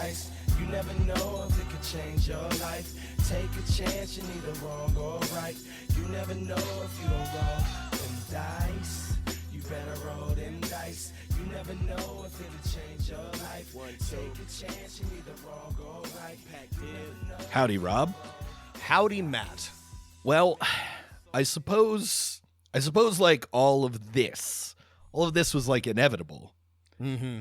dice. You never know if it could change your life. Take a chance, you're neither wrong or right. You never know if you don't roll them dice. You better roll them dice. You never know if it'll change your life. Take a chance, you're neither wrong or right. Howdy, Rob. Howdy, Matt. Well, I suppose like all of this was like inevitable. Mm-hmm.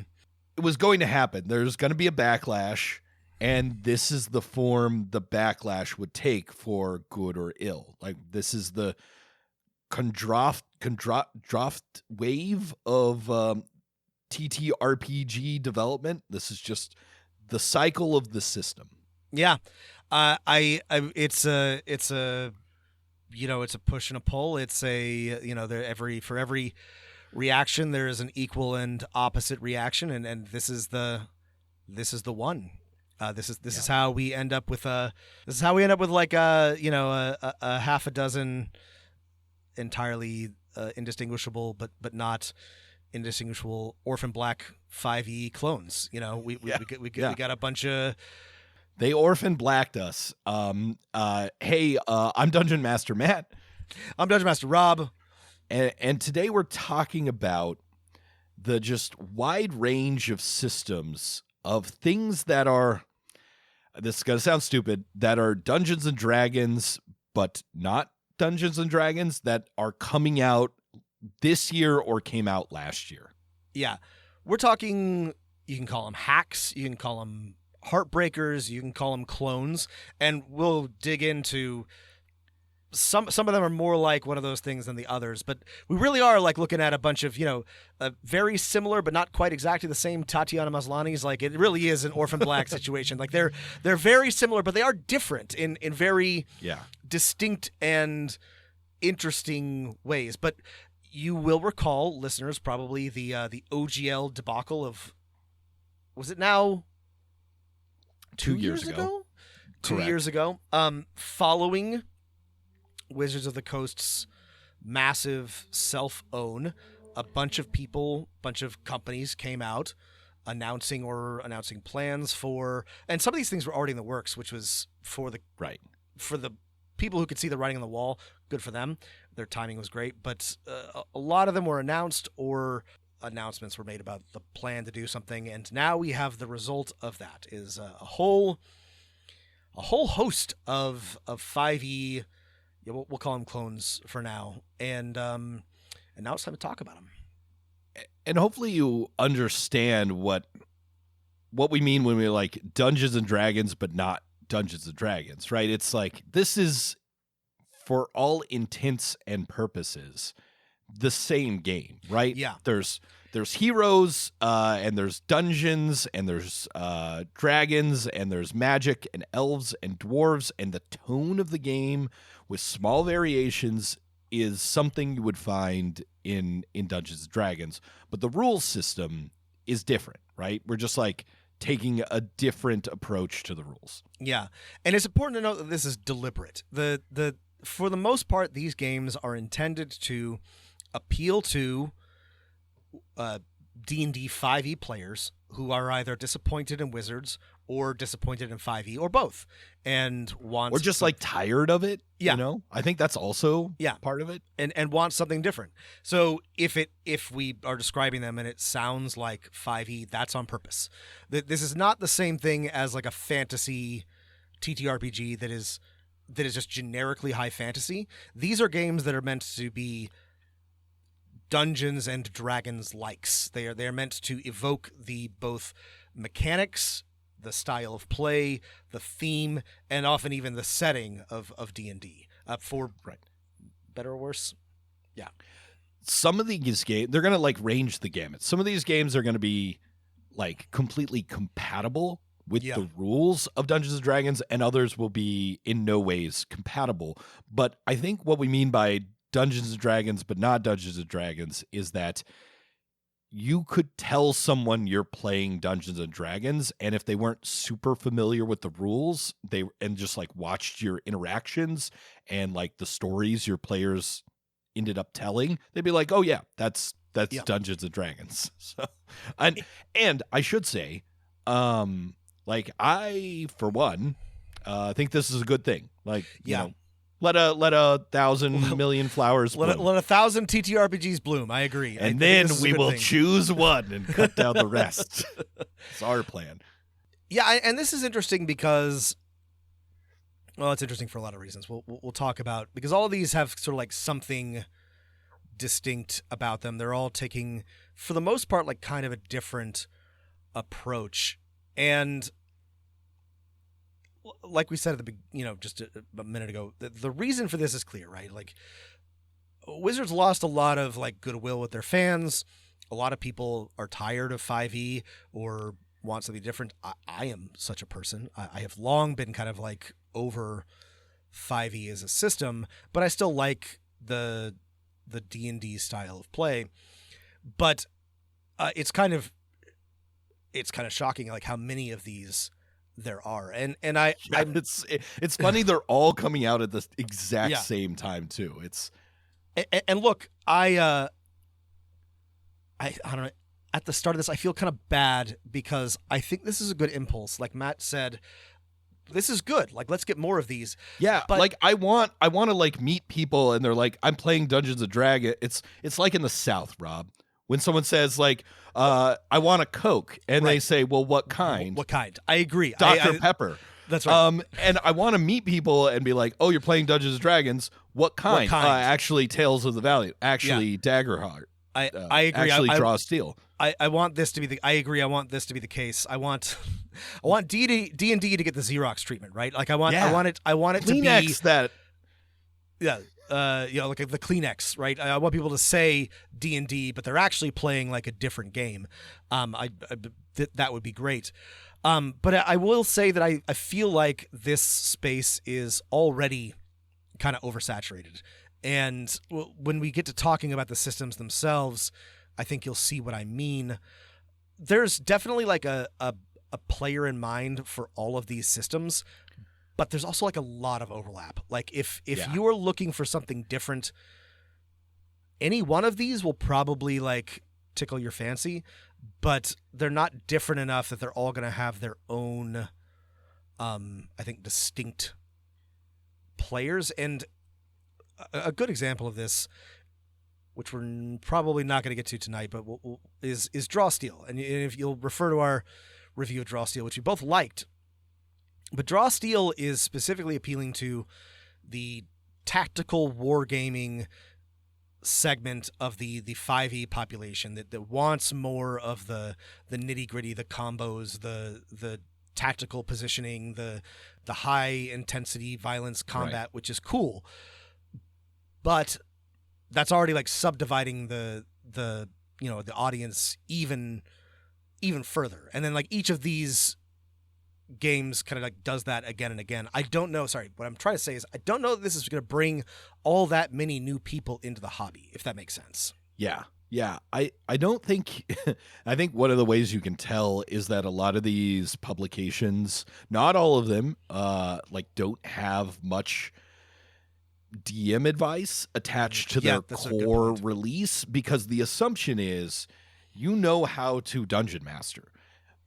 It was going to happen. There's going to be a backlash, and this is the form the backlash would take for good or ill. Like, this is the draft wave of TTRPG development. This is just the cycle of the system. Yeah, it's a it's a push and a pull. It's a for every reaction there is an equal and opposite reaction, and this is the one. This is how we end up with like a half a dozen entirely indistinguishable but not indistinguishable Orphan Black 5e clones. We got a bunch of. They Orphan Blacked us. Hey, I'm Dungeon Master Matt. I'm Dungeon Master Rob. And today we're talking about the just wide range of systems of things that are, this is going to sound stupid, that are Dungeons and Dragons, but not Dungeons and Dragons, that are coming out this year or came out last year. Yeah. We're talking, you can call them hacks, you can call them Heartbreakers, you can call them clones, and we'll dig into some of them are more like one of those things than the others, but we really are like looking at a bunch of, very similar but not quite exactly the same Tatiana Maslany's. Like, it really is an Orphan Black situation. Like, they're very similar, but they are different in very distinct and interesting ways. But you will recall, listeners, probably the OGL debacle of, was it now 2 years ago? 2 years ago. Following Wizards of the Coast's massive self-own, a bunch of companies came out announcing plans for, and some of these things were already in the works, which was for the people who could see the writing on the wall. Good for them. Their timing was great, but a lot of them were announced, or announcements were made about the plan to do something, and now we have the result of that is a whole host of 5e. Yeah, we'll call them clones for now, and now it's time to talk about them. And hopefully you understand what we mean when we're like Dungeons and Dragons, but not Dungeons and Dragons, right? It's like, this is, for all intents and purposes, the same game, right? Yeah. There's heroes, and there's dungeons, and there's dragons, and there's magic, and elves, and dwarves, and the tone of the game, with small variations, is something you would find in Dungeons and Dragons. But the rules system is different, right? We're just like taking a different approach to the rules. Yeah, and it's important to note that this is deliberate. For the most part, these games are intended to appeal to D&D 5e players who are either disappointed in Wizards or disappointed in 5e, or both, and want, or just like tired of it. Yeah. I think that's also part of it, and want something different. So if we are describing them and it sounds like 5e, that's on purpose. This is not the same thing as like a fantasy TTRPG that is just generically high fantasy. These are games that are meant to be Dungeons and Dragons likes. They are meant to evoke the both mechanics, the style of play, the theme, and often even the setting of D&D, for better or worse. Yeah. Some of these games, they're going to like range the gamut. Some of these games are going to be like completely compatible with the rules of Dungeons and Dragons, and others will be in no ways compatible. But I think what we mean by Dungeons and Dragons, but not Dungeons and Dragons, is that you could tell someone you're playing Dungeons and Dragons, and if they weren't super familiar with the rules, and just like watched your interactions and like the stories your players ended up telling, they'd be like, "Oh yeah, that's Dungeons and Dragons." So, and I should say, Like, I, for one, think this is a good thing. Like, you Yeah. know, let a 1,000 million flowers bloom. Let 1,000 TTRPGs bloom. I agree. And I then think this is a we good will thing. choose one and cut down the rest. It's our plan. Yeah, and this is interesting because, well, it's interesting for a lot of reasons. We'll talk about, because all of these have sort of like something distinct about them. They're all taking, for the most part, like kind of a different approach. And like we said at the just a minute ago, the reason for this is clear, right? Like, Wizards lost a lot of like goodwill with their fans. A lot of people are tired of 5e or want something different. I am such a person. I have long been kind of like over 5e as a system, but I still like the D&D style of play. But it's kind of shocking like how many of these there are, and it's funny they're all coming out at the exact same time too. It's and look, I don't know. At the start of this, I feel kind of bad because I think this is a good impulse. Like Matt said, this is good. Like, let's get more of these. Yeah, but like I want to like meet people, and they're like, I'm playing Dungeons and Dragons. It's like in the South, Rob, when someone says like, I want a Coke, and they say, well, what kind? What kind? I agree. Dr. Pepper. That's right. And I want to meet people and be like, oh, you're playing Dungeons and Dragons. What kind? What kind? Actually, Tales of the Valiant. Actually, Daggerheart. I agree. Actually, Draw Steel. I want this to be I agree. I want this to be the case. I want D&D to get the Xerox treatment, right? Like I want it Kleenex to be that. Yeah. Like the Kleenex, right? I want people to say D&D, but they're actually playing like a different game. That would be great. But I will say that I feel like this space is already kind of oversaturated. And when we get to talking about the systems themselves, I think you'll see what I mean. There's definitely like a player in mind for all of these systems, but there's also like a lot of overlap. Like if you are looking for something different, any one of these will probably like tickle your fancy, but they're not different enough that they're all going to have their own, I think, distinct players. And a good example of this, which we're probably not going to get to tonight, but is Draw Steel. And if you'll refer to our review of Draw Steel, which we both liked, but Draw Steel is specifically appealing to the tactical wargaming segment of the 5e population that wants more of the nitty-gritty, the combos, the tactical positioning, the high intensity violence combat, which is cool. But that's already like subdividing the audience even further. And then like each of these games kind of like does that again and again. I don't know. Sorry, what I'm trying to say is I don't know that this is going to bring all that many new people into the hobby, if that makes sense. Yeah. I don't think. I think one of the ways you can tell is that a lot of these publications, not all of them, like don't have much DM advice attached to their core release, because the assumption is you know how to dungeon master.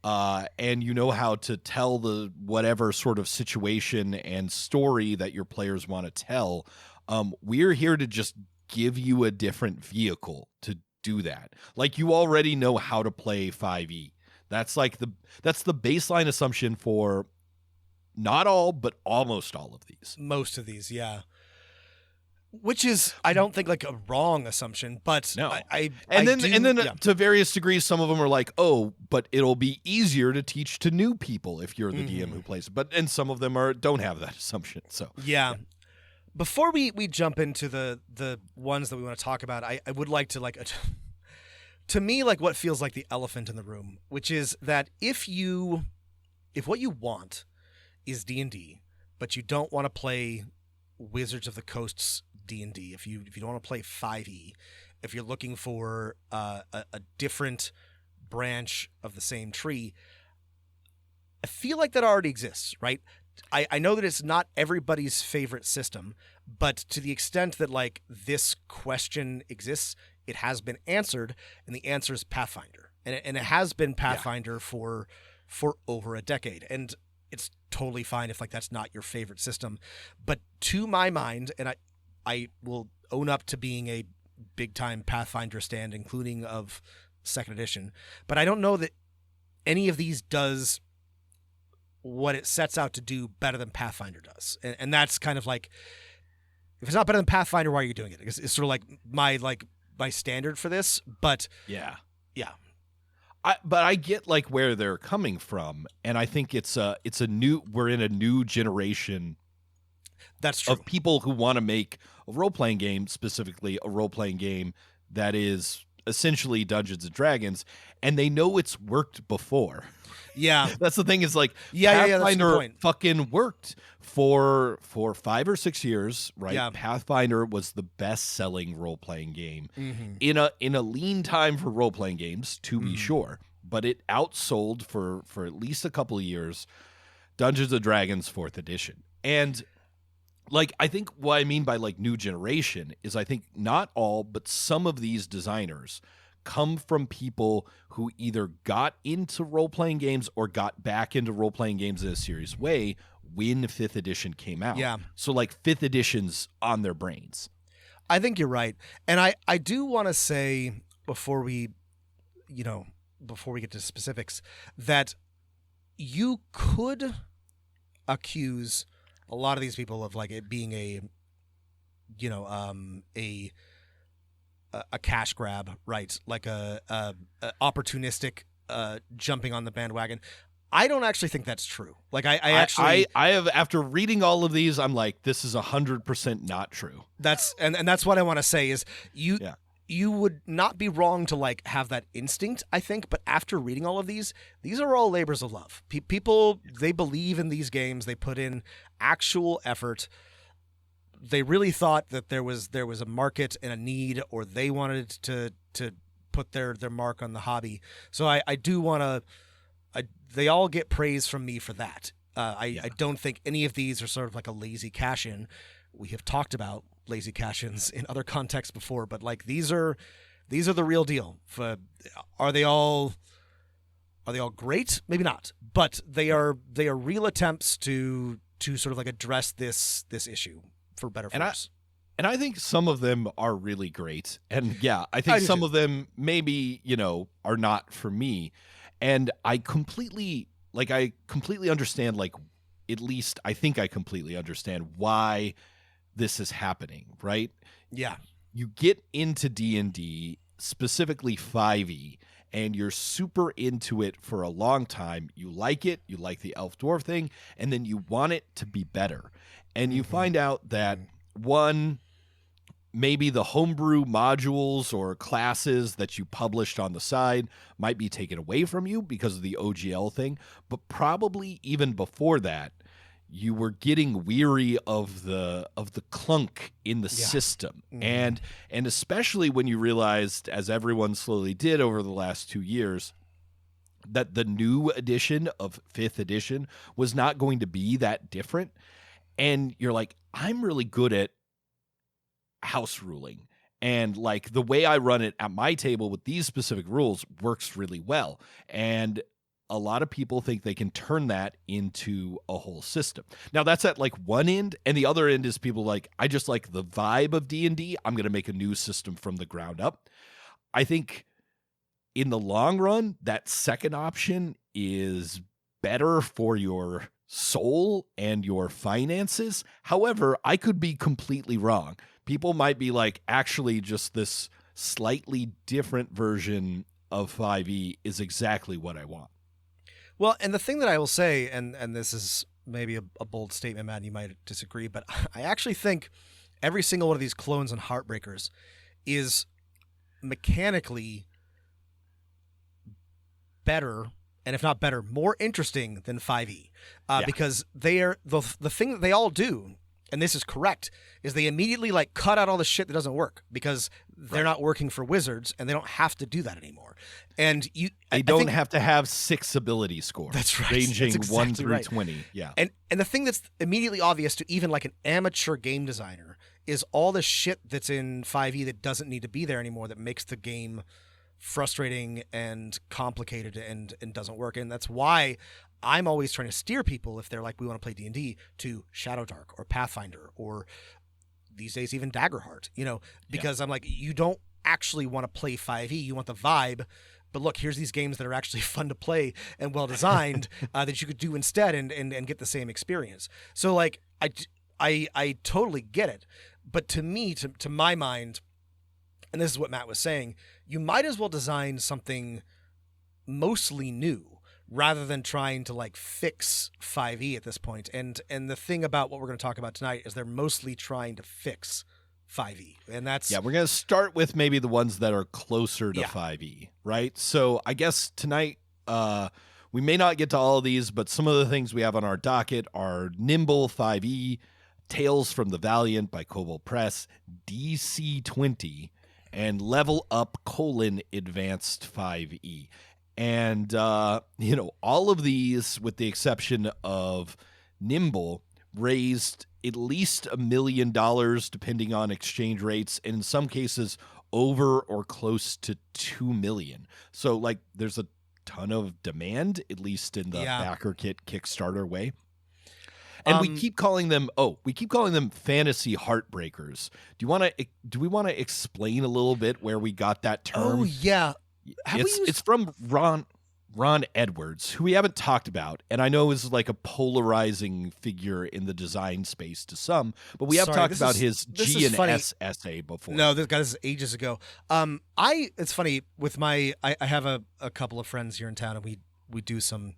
And you know how to tell the whatever sort of situation and story that your players want to tell. We're here to just give you a different vehicle to do that. Like, you already know how to play 5e. That's the baseline assumption for not all, but almost all of these. Most of these, yeah. Which is, I don't think, like a wrong assumption, but no. And then to various degrees, some of them are like, oh, but it'll be easier to teach to new people if you're the DM who plays it. And some of them don't have that assumption. So yeah. Before we jump into the ones that we want to talk about, I would like to to me, like what feels like the elephant in the room, which is that if what you want is D&D, but you don't want to play Wizards of the Coast's D&D, if you don't want to play 5e, if you're looking for a different branch of the same tree, I feel like that already exists, right? I know that it's not everybody's favorite system, but to the extent that like this question exists, it has been answered, and the answer is Pathfinder, and it has been Pathfinder for for over a decade. And it's totally fine if like that's not your favorite system. But to my mind, and I will own up to being a big time Pathfinder stand, including of second edition, but I don't know that any of these does what it sets out to do better than Pathfinder does. And that's kind of like, if it's not better than Pathfinder, why are you doing it? It's sort of like my standard for this, but yeah. But I get like where they're coming from, and I think we're in a new generation. That's true. Of people who want to make a role-playing game, specifically a role-playing game that is essentially Dungeons and Dragons, and they know it's worked before. Yeah. That's the thing, is like, yeah, that's the Pathfinder point. fucking worked for 5 or 6 years, right? Yeah. Pathfinder was the best-selling role-playing game Mm-hmm. in a lean time for role-playing games, to be sure, but it outsold for at least a couple of years Dungeons and Dragons 4th edition. And like, I think what I mean by like new generation is, I think not all, but some of these designers come from people who either got into role-playing games or got back into role-playing games in a serious way when 5th edition came out. Yeah. So like 5th edition's on their brains. I think you're right. And I do want to say before we get to specifics, that you could accuse a lot of these people of like it being a cash grab, right? Like a opportunistic jumping on the bandwagon. I don't actually think that's true. Like I have, after reading all of these, I'm like, this is 100% not true. That's what I want to say is you would not be wrong to like have that instinct, I think, but after reading all of these are all labors of love. People, they believe in these games, they put in actual effort. They really thought that there was a market and a need, or they wanted to put their mark on the hobby. So I do want to. They all get praise from me for that. I don't think any of these are sort of like a lazy cash-in. We have talked about lazy cash-ins in other contexts before, but like these are the real deal. Are they all great? Maybe not, but they are real attempts to sort of like address this issue for better for worse. And I think some of them are really great. And yeah, I think some of them maybe, are not for me. And I completely understand, like, at least I think I completely understand why this is happening, right? Yeah. You get into D&D, specifically 5e, and you're super into it for a long time. You like it, you like the elf dwarf thing, and then you want it to be better. And you find out that, one, maybe the homebrew modules or classes that you published on the side might be taken away from you because of the OGL thing, but probably even before that, you were getting weary of the clunk in the system. And especially when you realized, as everyone slowly did over the last 2 years, that the new edition of 5th edition was not going to be that different. And you're like, I'm really good at house ruling, and like the way I run it at my table with these specific rules works really well. And a lot of people think they can turn that into a whole system. Now that's at like one end, and the other end is people like, I just like the vibe of D&D. I'm going to make a new system from the ground up. I think in the long run, that second option is better for your soul and your finances. However, I could be completely wrong. People might be like, actually, just this slightly different version of 5e is exactly what I want. Well, and the thing that I will say, and this is maybe a bold statement, Matt, you might disagree, but I actually think every single one of these clones and Heartbreakers is mechanically better, and if not better, more interesting than 5e, because they are the thing that they all do, and this is correct, is they immediately like cut out all the shit that doesn't work because they're not working for wizards and they don't have to do that anymore. And they don't have to have 6 ability scores. That's right. Ranging that's exactly 1 through right. 20. Yeah. And the thing that's immediately obvious to even like an amateur game designer is all the shit that's in 5e that doesn't need to be there anymore, that makes the game frustrating and complicated and doesn't work. And that's why I'm always trying to steer people, if they're like, we want to play D&D, to Shadow Dark or Pathfinder or these days even Daggerheart, because I'm like, you don't actually want to play 5e, you want the vibe. But look, here's these games that are actually fun to play and well designed that you could do instead and get the same experience. So like I totally get it. But to me, to my mind, and this is what Matt was saying, you might as well design something mostly new rather than trying to like fix 5e at this point. And the thing about what we're going to talk about tonight is they're mostly trying to fix 5e, and that's we're going to start with maybe the ones that are closer to 5e, right? So I guess tonight we may not get to all of these, but some of the things we have on our docket are Nimble 5e, Tales from the Valiant by Kobold Press, DC 20, and Level Up: Advanced 5e. And all of these, with the exception of Nimble, raised at least $1 million depending on exchange rates, and in some cases over or close to 2 million. So like there's a ton of demand, at least in the backer kit Kickstarter way. And we keep calling them fantasy heartbreakers. Do we want to explain a little bit where we got that term? Oh yeah. It's from Ron Edwards, who we haven't talked about, and I know is like a polarizing figure in the design space to some, but we have talked about his G and S essay before. No, this is ages ago. It's funny with I have a couple of friends here in town, and we do some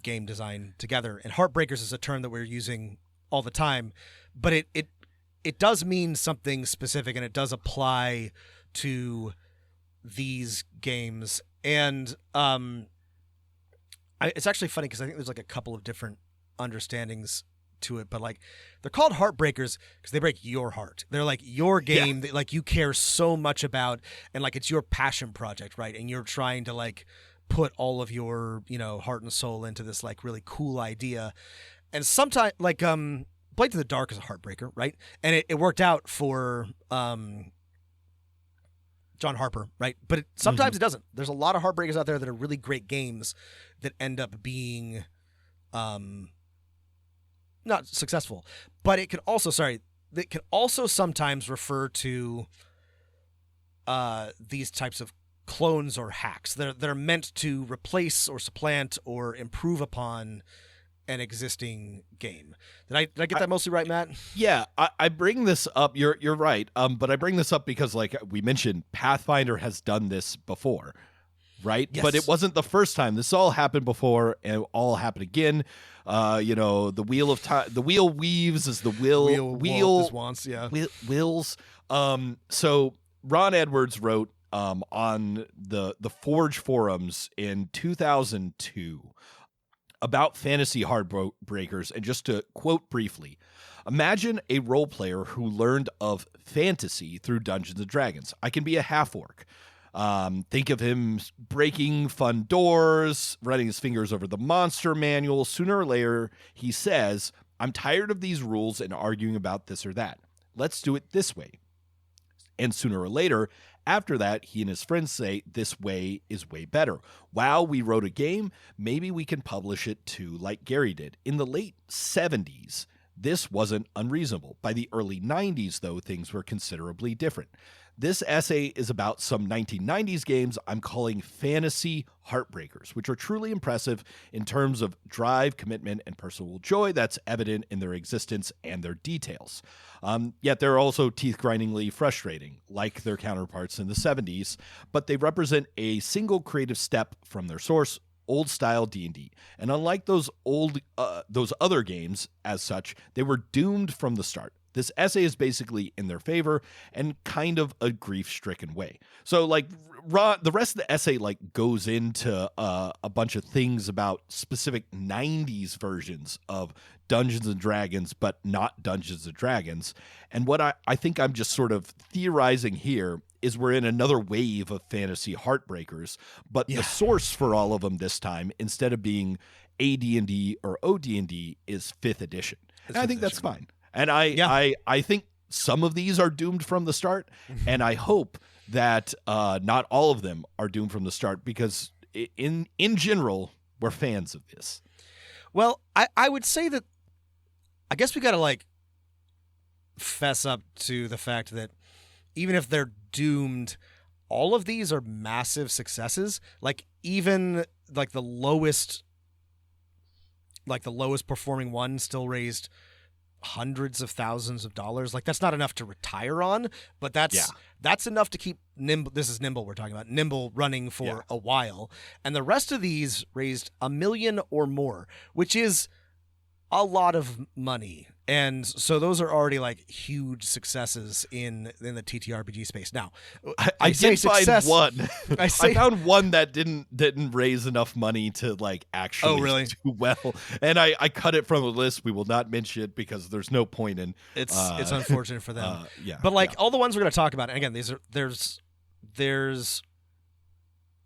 game design together, and Heartbreakers is a term that we're using all the time, but it does mean something specific, and it does apply to these games. And it's actually funny because I think there's like a couple of different understandings to it, but like they're called Heartbreakers because they break your heart. They're like your game that like you care so much about, and like it's your passion project, right? And you're trying to like put all of your heart and soul into this like really cool idea. And sometimes like Blade to the Dark is a heartbreaker, right? And it worked out for John Harper, right? But sometimes it doesn't. There's a lot of heartbreakers out there that are really great games that end up being not successful. But it can also, sometimes refer to these types of clones or hacks that are meant to replace or supplant or improve upon an existing game. Did I get that mostly right, Matt? Yeah, I bring this up. You're right. But I bring this up because, like we mentioned, Pathfinder has done this before, right? Yes. But it wasn't the first time. This all happened before, and it all happened again. The wheel of time. The wheel weaves as the wheel wants. Yeah. Wills. So Ron Edwards wrote on the Forge forums in 2002. About fantasy heartbreakers, and just to quote briefly, imagine a role player who learned of fantasy through Dungeons & Dragons. I can be a half-orc. Think of him breaking fun doors, running his fingers over the monster manual. Sooner or later, he says, I'm tired of these rules and arguing about this or that. Let's do it this way. And sooner or later, after that, he and his friends say, this way is way better. Wow, we wrote a game. Maybe we can publish it too, like Gary did. In the late 70s, this wasn't unreasonable. By the early 90s, though, things were considerably different. This essay is about some 1990s games I'm calling fantasy heartbreakers, which are truly impressive in terms of drive, commitment, and personal joy that's evident in their existence and their details. Yet they're also teeth-grindingly frustrating, like their counterparts in the 70s, but they represent a single creative step from their source, old-style D&D. And unlike those other games, as such, they were doomed from the start. This essay is basically in their favor and kind of a grief-stricken way. So, like, the rest of the essay, like, goes into a bunch of things about specific 90s versions of Dungeons & Dragons, but not Dungeons & Dragons. And what I think I'm just sort of theorizing here is we're in another wave of fantasy heartbreakers, but the source for all of them this time, instead of being AD&D or OD&D, is 5th edition. And I think that's fine. And I think some of these are doomed from the start, and I hope that not all of them are doomed from the start, because in general, we're fans of this. Well, I would say that I guess we got to like fess up to the fact that even if they're doomed, all of these are massive successes. Like even like the lowest performing one still raised hundreds of thousands of dollars. Like that's not enough to retire on, but that's enough to keep Nimble. This is Nimble we're talking about. Nimble running for a while, and the rest of these raised $1 million or more, which is a lot of money. And so those are already like huge successes in the TTRPG space. Now, I did success, find one. I found one that didn't raise enough money to like actually do well, and I cut it from the list. We will not mention it because there's no point in. It's unfortunate for them. But like all the ones we're going to talk about, and again, there's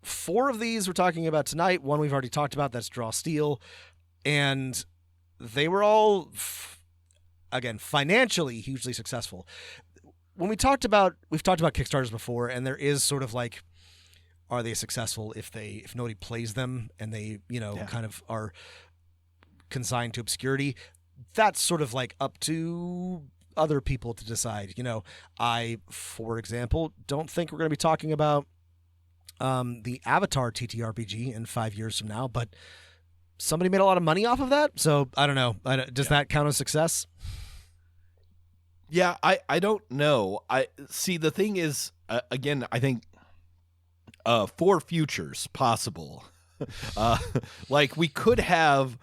4 of these we're talking about tonight. One we've already talked about. That's Draw Steel, and they were all. Again, financially hugely successful. When we've talked about Kickstarters before, and there is sort of like, are they successful if nobody plays them and they kind of are consigned to obscurity? That's sort of like up to other people to decide. I, for example, don't think we're going to be talking about the Avatar TTRPG in 5 years from now, but somebody made a lot of money off of that, so I don't know. Does that count as success? Yeah, I don't know. I see. The thing is, again, I think 4 futures possible. Like we could have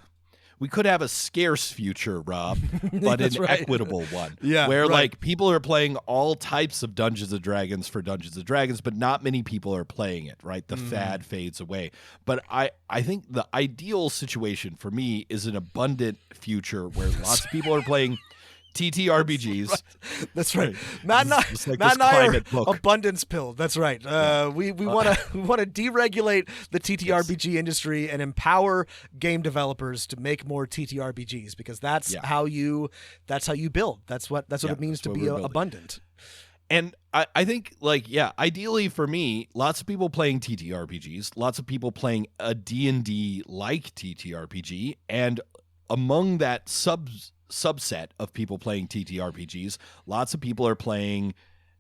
a scarce future, Rob, but an equitable one. Yeah, where like people are playing all types of Dungeons and Dragons for Dungeons and Dragons, but not many people are playing it. Right, the fad fades away. But I think the ideal situation for me is an abundant future where lots of people are playing TTRPGs. That's right. Matt and I are abundance pilled. That's right. We want to deregulate the TTRPG industry and empower game developers to make more TTRPGs, because that's how you build. That's what it means to be abundant. And I think ideally for me, lots of people playing TTRPGs, lots of people playing a D&D like TTRPG, and among that subset of people playing TTRPGs, lots of people are playing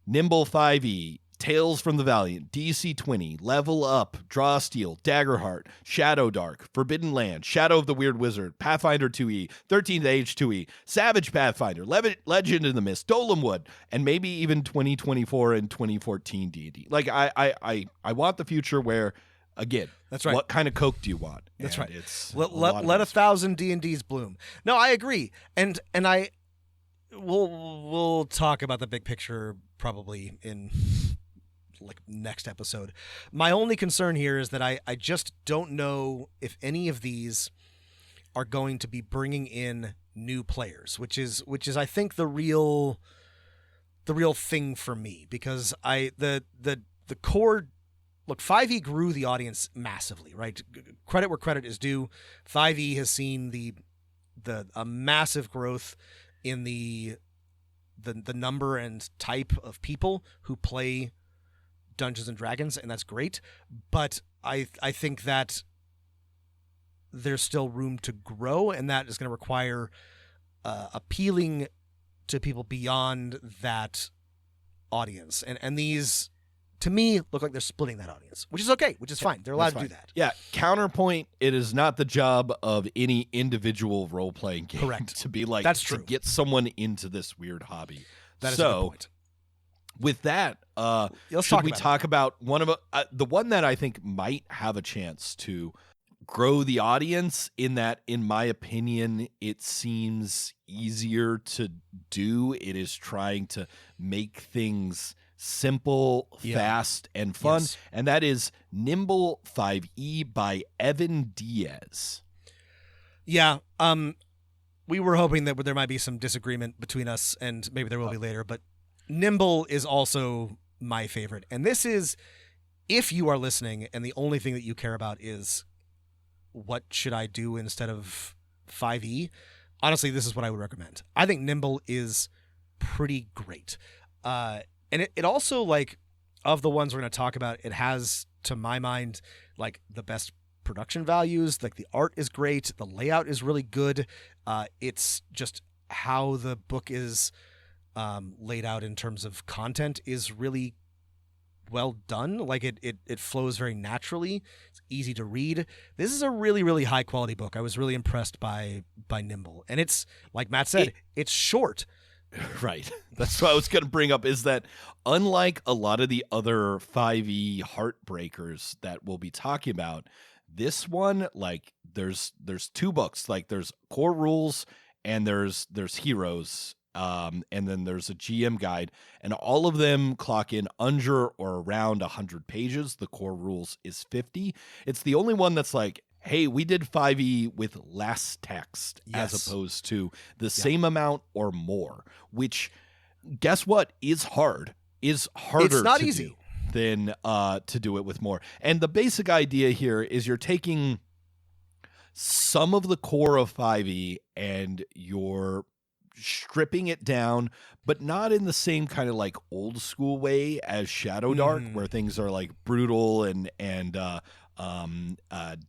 Nimble 5e, Tales from the Valiant, DC 20, Level Up, Draw Steel, Daggerheart, Shadow Dark, Forbidden Land, Shadow of the Weird Wizard, Pathfinder 2e, 13th Age 2e, Savage Pathfinder, Legend in the Mist, Dolemwood, and maybe even 2024 and 2014 D&D. Like I want the future where, again, that's right. What kind of Coke do you want? That's right. It's let 1,000 D&Ds bloom. No, I agree, and we'll talk about the big picture probably in like next episode. My only concern here is that I just don't know if any of these are going to be bringing in new players, which is I think the real thing for me, because the core. Look, 5e grew the audience massively, right? Credit where credit is due. 5e has seen a massive growth in the number and type of people who play Dungeons and Dragons, and that's great. But I think that there's still room to grow, and that is going to require appealing to people beyond that audience. And these, to me, look like they're splitting that audience, which is okay, which is fine. They're allowed to do that. Yeah, counterpoint, it is not the job of any individual role-playing game to be like, that's true, to get someone into this weird hobby. That is a good point. With that, should we talk about one of the one that I think might have a chance to grow the audience, in that, in my opinion, it seems easier to do. It is trying to make things simple, fast, and fun, and that is Nimble 5e by Evan Diaz. Yeah, we were hoping that there might be some disagreement between us, and maybe there will be later, but Nimble is also my favorite. And this is, if you are listening and the only thing that you care about is what should I do instead of 5e, honestly, this is what I would recommend. I think Nimble is pretty great. And it also, like, of the ones we're going to talk about, it has, to my mind, like the best production values. Like the art is great, the layout is really good. It's just how the book is laid out in terms of content is really well done. Like it flows very naturally. It's easy to read. This is a really, really high quality book. I was really impressed by Nimble. And it's, like Matt said, it's short. Right. That's what I was going to bring up, is that unlike a lot of the other 5e Heartbreakers that we'll be talking about, this one, like there's 2 books. Like there's core rules and there's heroes. And then there's a GM guide, and all of them clock in under or around 100 pages. The core rules is 50. It's the only one that's like, hey, we did 5e with less text as opposed to the same amount or more, which, guess what, is harder it's not easy than to do it with more. And the basic idea here is you're taking some of the core of 5e and you're stripping it down, but not in the same kind of like old school way as Shadow Dark, where things are like brutal and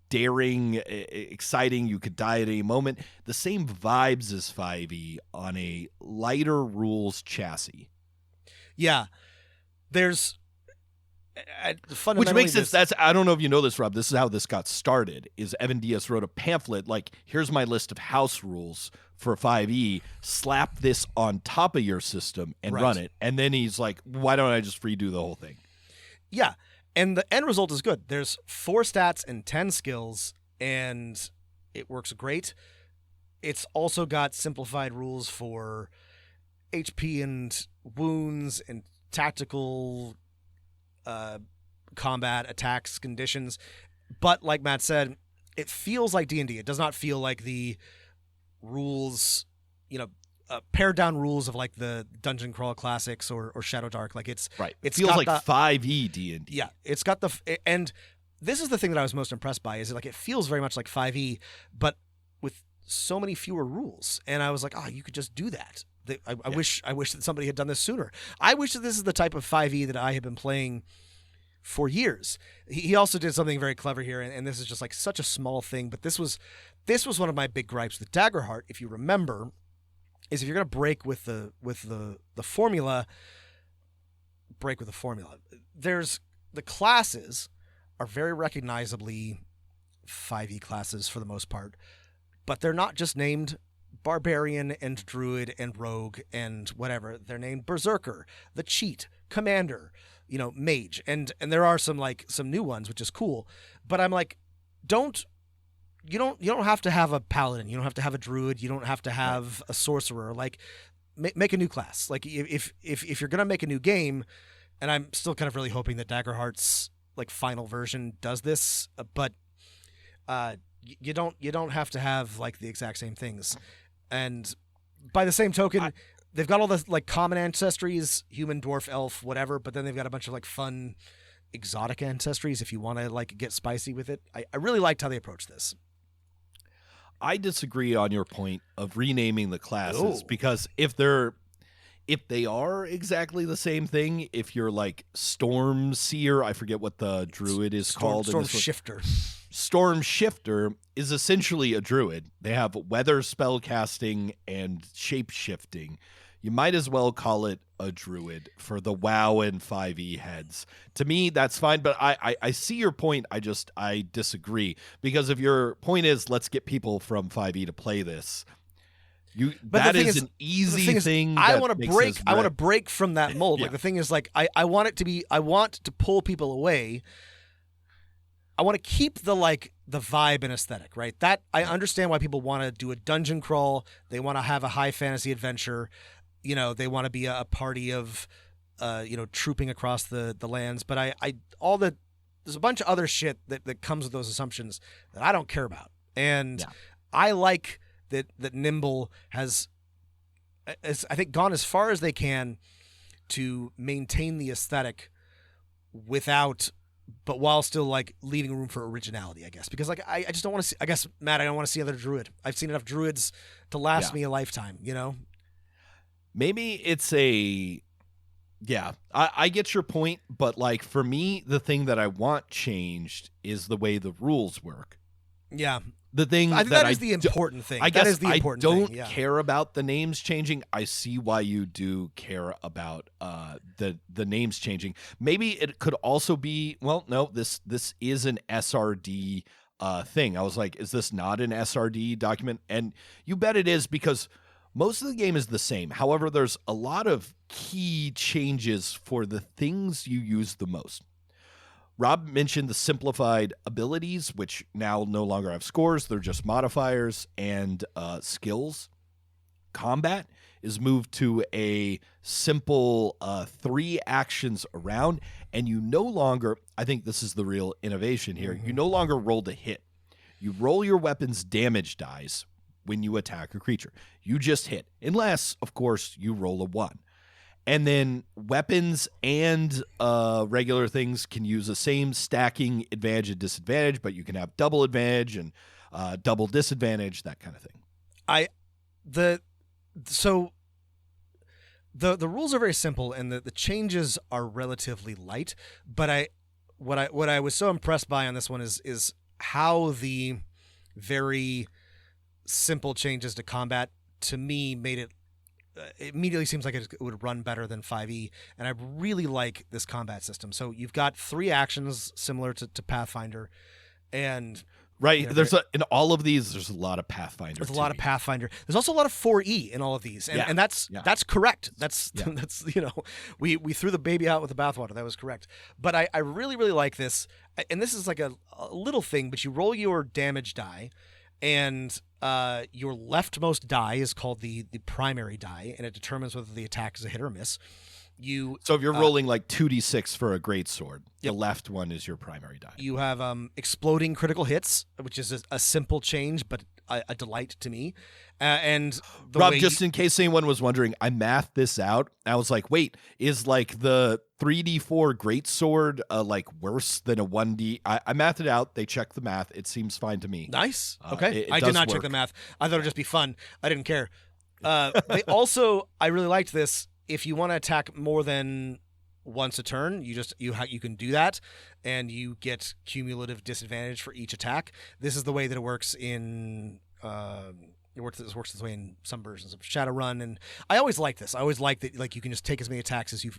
daring, exciting. You could die at any moment. The same vibes as 5e on a lighter rules chassis. Yeah, there's which makes sense. That's, I don't know if you know this, Rob. This is how this got started. Is Evan Diaz wrote a pamphlet like, here's my list of house rules for 5e. Slap this on top of your system and run it. And then he's like, why don't I just redo the whole thing? Yeah. And the end result is good. There's 4 stats and 10 skills, and it works great. It's also got simplified rules for HP and wounds and tactical combat, attacks, conditions. But like Matt said, it feels like D&D. It does not feel like the rules, pared down rules of like the Dungeon Crawl Classics or Shadow Dark. Like it feels like 5e D&D. Yeah, it's got and this is the thing that I was most impressed by, is like it feels very much like 5e, but with so many fewer rules. And I was like, you could just do that. I wish that somebody had done this sooner. I wish that this is the type of 5e that I have been playing for years. He also did something very clever here, and this is just like such a small thing, but this was one of my big gripes with Daggerheart, if you remember, is if you're going to break with the formula, break with the formula. There's the classes are very recognizably 5e classes for the most part, but they're not just named Barbarian and Druid and Rogue and whatever. They're named Berserker, the Cheat, Commander, Mage, and there are some new ones, which is cool. But I'm like, you don't have to have a Paladin, you don't have to have a Druid, you don't have to have a Sorcerer. Like, make a new class. Like if you're gonna make a new game, and I'm still kind of really hoping that Daggerheart's like final version does this, but you don't have to have like the exact same things. And by the same token, they've got all the like common ancestries, human, dwarf, elf, whatever, but then they've got a bunch of like fun exotic ancestries if you want to like get spicy with it. I really liked how they approached this. I disagree on your point of renaming the classes, because if they are exactly the same thing, if you're like Storm Seer, I forget what the druid is called. Storm Shifter. Storm Shifter is essentially a druid. They have weather spell casting and shape shifting. You might as well call it a druid for the WoW and 5e heads. To me, that's fine, but I see your point. I disagree, because if your point is let's get people from 5e to play this, that is an easy thing. I want to break from that mold. Like the thing is, like I want to pull people away. I want to keep the vibe and aesthetic, right? That I understand why people want to do a dungeon crawl. They want to have a high fantasy adventure. They want to be a party of, trooping across the lands. But there's a bunch of other shit that comes with those assumptions that I don't care about. And I like that Nimble has, I think, gone as far as they can to maintain the aesthetic but while still like leaving room for originality, I guess. Because like I just don't want to see, I guess, Matt, I don't want to see another druid. I've seen enough druids to last me a lifetime, Maybe it's a Yeah, I get your point, but like for me, the thing that I want changed is the way the rules work. Yeah. The thing I think that is the important thing. I guess that is the important I don't thing. Yeah. care about the names changing. I see why you do care about the names changing. Maybe it could also be, well, no, this is an SRD thing. I was like, is this not an SRD document? And you bet it is, because most of the game is the same. However, there's a lot of key changes for the things you use the most. Rob mentioned the simplified abilities, which now no longer have scores. They're just modifiers and skills. Combat is moved to a simple 3 actions around, and you no longer, I think this is the real innovation here, you no longer roll to hit. You roll your weapon's damage dice when you attack a creature. You just hit, unless, of course, you roll a 1. And then weapons and regular things can use the same stacking advantage and disadvantage, but you can have double advantage and double disadvantage, that kind of thing. So the rules are very simple, and the changes are relatively light. But what I was so impressed by on this one is how the very simple changes to combat, to me, made it immediately seems like it would run better than 5e, and I really like this combat system. So you've got 3 actions similar to Pathfinder, and right, in all of these, there's a lot of Pathfinder. There's a lot of Pathfinder. There's also a lot of 4e in all of these, and that's correct. That's we threw the baby out with the bathwater. That was correct. But I really like this, and this is like a little thing. But you roll your damage die, and your leftmost die is called the primary die, and it determines whether the attack is a hit or a miss. So if you're rolling like 2d6 for a greatsword, the left one is your primary die. You have exploding critical hits, which is a simple change, but a delight to me. And Rob, just in case anyone was wondering, I mathed this out. I was like, wait, is like the 3d4 greatsword like worse than a 1d? I mathed it out. They checked the math. It seems fine to me. Nice. Okay. I did not check the math. I thought it would just be fun. I didn't care. They also, I really liked this. If you want to attack more than once a turn, you can do that, and you get cumulative disadvantage for each attack. This is the way that it works in it works this way in some versions of Shadowrun, and I always like this. I always like that, like, you can just take as many attacks as you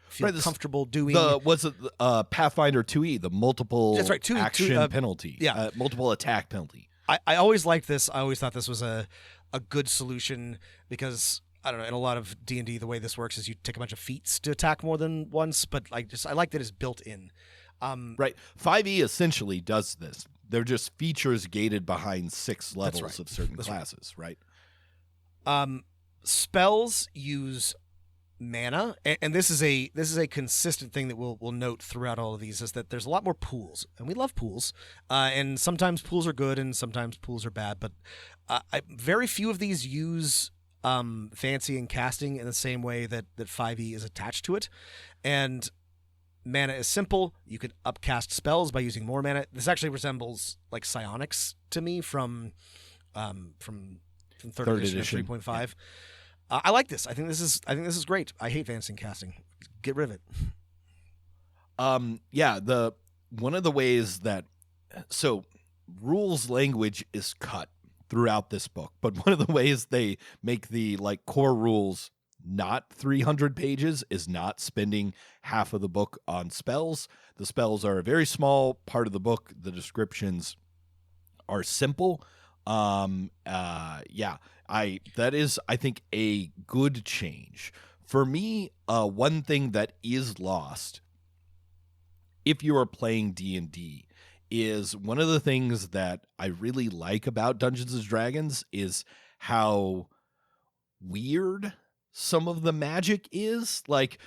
feel comfortable doing. Was it Pathfinder 2e, the multiple That's right, action penalty, multiple attack penalty? I always liked this. I always thought this was a good solution, because I don't know, in a lot of D&D, the way this works is you take a bunch of feats to attack more than once, but I like that it's built in. Right. 5e essentially does this. They're just features gated behind 6 levels of certain classes, right? Spells use mana, and this is a consistent thing that we'll note throughout all of these, is that there's a lot more pools, and we love pools, and sometimes pools are good and sometimes pools are bad, but very few of these use fancy and casting in the same way that 5e is attached to it. And mana is simple. You could upcast spells by using more mana. This actually resembles like psionics to me from third edition 3.5. Yeah. I like this. I think this is great. I hate fancy and casting. Get rid of it. One of the ways that rules language is cut throughout this book, but one of the ways they make the like core rules not 300 pages is not spending half of the book on spells. The spells are a very small part of the book. The descriptions are simple. That is, I think, a good change. For me, one thing that is lost if you are playing D&D is one of the things that I really like about Dungeons & Dragons is how weird some of the magic is. Like,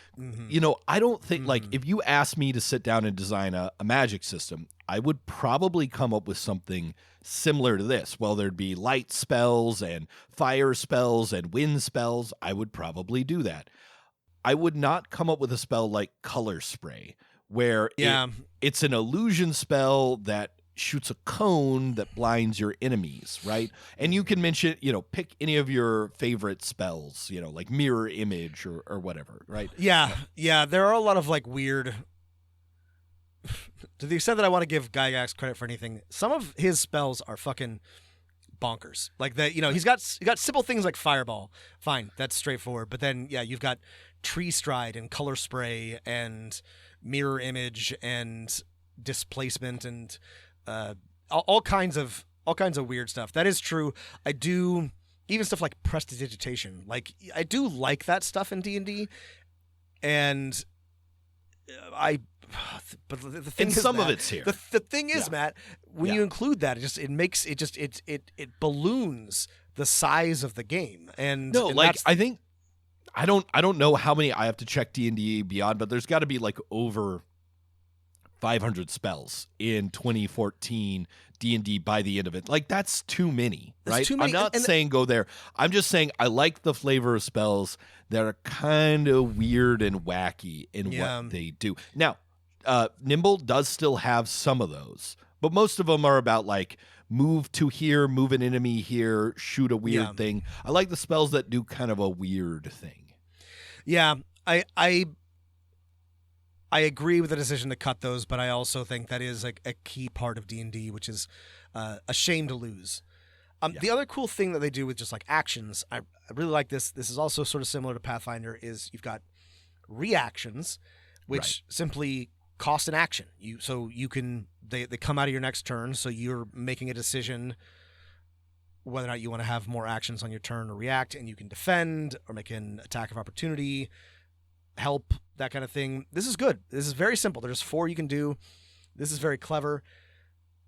I don't think, like, if you ask me to sit down and design a magic system, I would probably come up with something similar to this. Well, there'd be light spells and fire spells and wind spells. I would probably do that. I would not come up with a spell like Color Spray, where it's an illusion spell that shoots a cone that blinds your enemies, right? And you can mention, pick any of your favorite spells, like mirror image or whatever, right? Yeah. There are a lot of like weird. To the extent that I want to give Gygax credit for anything, some of his spells are fucking bonkers. Like that, he's got simple things like Fireball. Fine, that's straightforward. But then, you've got Tree Stride and Color Spray and Mirror Image and Displacement and all kinds of weird stuff. That is true. I do even stuff like Prestidigitation. Like I do like that stuff in D&D, and but the thing is, some Matt, of it's here. The thing is, Matt, when you include that, it balloons the size of the game. And I think I don't know how many. I have to check D&D Beyond, but there's got to be like over 500 spells in 2014 D&D by the end of it. Like that's too many, right? Too many. I'm not saying go there. I'm just saying I like the flavor of spells that are kind of weird and wacky in what they do. Now, Nimble does still have some of those, but most of them are about like move to here, move an enemy here, shoot a weird thing. I like the spells that do kind of a weird thing. Yeah, I agree with the decision to cut those, but I also think that is like a key part of D&D, which is a shame to lose. The other cool thing that they do with just like actions, I really like this. This is also sort of similar to Pathfinder. Is you've got reactions, which simply cost an action. You can they come out of your next turn, so you're making a decision whether or not you want to have more actions on your turn or react, and you can defend or make an attack of opportunity, help, that kind of thing. This is good. This is very simple. There's 4 you can do. This is very clever.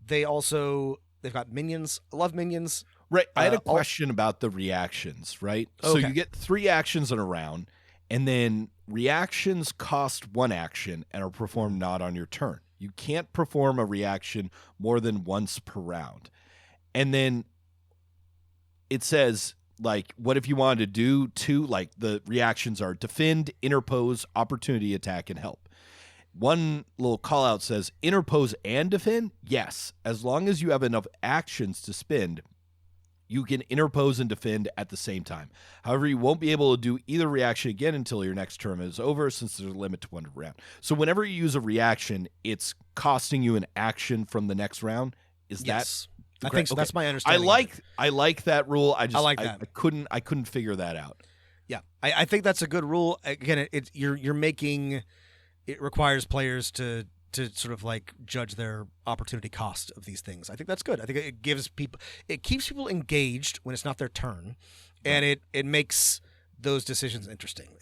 They've got minions. I love minions. Right. I had a question about the reactions, right? Okay. So you get 3 actions in a round, and then reactions cost 1 action and are performed not on your turn. You can't perform a reaction more than once per round. And then it says, like, what if you wanted to do 2? Like, the reactions are defend, interpose, opportunity attack, and help. One little call out says interpose and defend. Yes, as long as you have enough actions to spend, you can interpose and defend at the same time. However, you won't be able to do either reaction again until your next turn is over, since there's a limit to 1 round. So whenever you use a reaction, it's costing you an action from the next round. Is that? I think so. Okay. That's my understanding. I like that rule. I like that. I couldn't figure that out. Yeah, I think that's a good rule. Again, you're making it requires players to sort of like judge their opportunity cost of these things. I think that's good. I think it keeps people engaged when it's not their turn, and it makes those decisions interesting.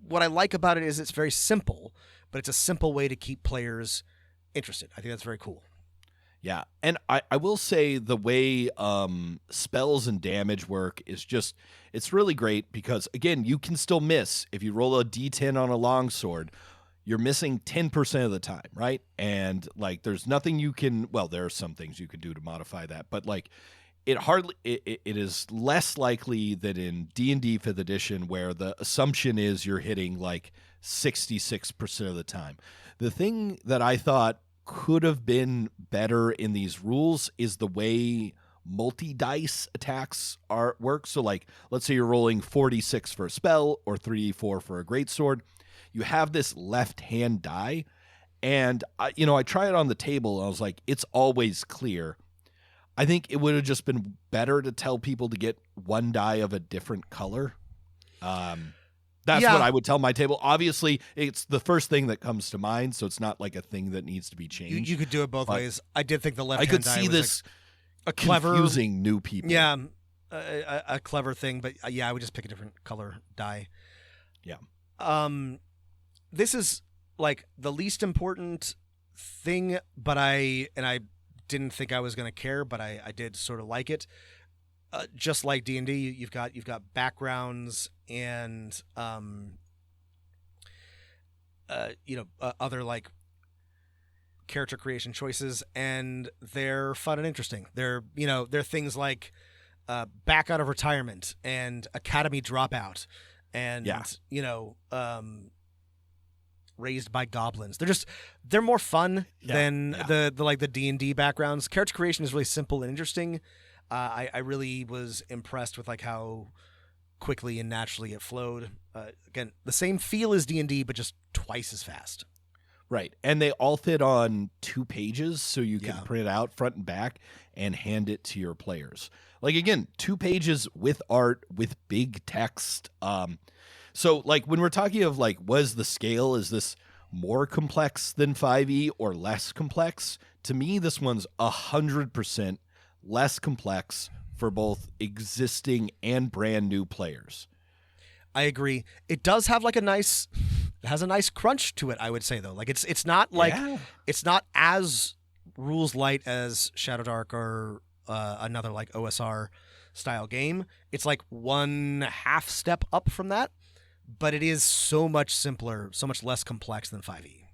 What I like about it is it's very simple, but it's a simple way to keep players interested. I think that's very cool. Yeah, and I will say the way spells and damage work is just, it's really great because, again, you can still miss. If you roll a d10 on a longsword, you're missing 10% of the time, right? And, like, there's nothing you can, well, there are some things you could do to modify that, but, like, it is less likely that in D&D 5th edition, where the assumption is you're hitting, like, 66% of the time. The thing that I thought could have been better in these rules is the way multi-dice attacks work. So, like, let's say you're rolling 46 for a spell or 3d4 for a greatsword. You have this left-hand die, and I try it on the table, and I was like, it's always clear. I think it would have just been better to tell people to get 1 die of a different color. That's what I would tell my table. Obviously, it's the first thing that comes to mind, so it's not like a thing that needs to be changed. You could do it both ways. I did think the left-hand I could die see was this a clever, confusing new people. Yeah, a clever thing, but I would just pick a different color die. Yeah. This is like the least important thing, but I didn't think I was going to care, but I did sort of like it. Just like D&D, you've got backgrounds and other like character creation choices, and they're fun and interesting. They're things like back out of retirement and academy dropout, and raised by goblins. They're more fun than the like the D&D backgrounds. Character creation is really simple and interesting. I really was impressed with like how quickly and naturally it flowed. Again, the same feel as D&D, but just twice as fast. Right. And they all fit on 2 pages, so you can print it out front and back and hand it to your players. Like, again, 2 pages with art, with big text. So, like, when we're talking of, like, was the scale, is this more complex than 5e or less complex? To me, this one's 100% less complex for both existing and brand new players. I agree. It does have like it has a nice crunch to it, I would say, though. Like it's not like it's not as rules light as Shadow Dark or another like OSR style game. It's like 1/2 step up from that, but it is so much simpler, so much less complex than 5e.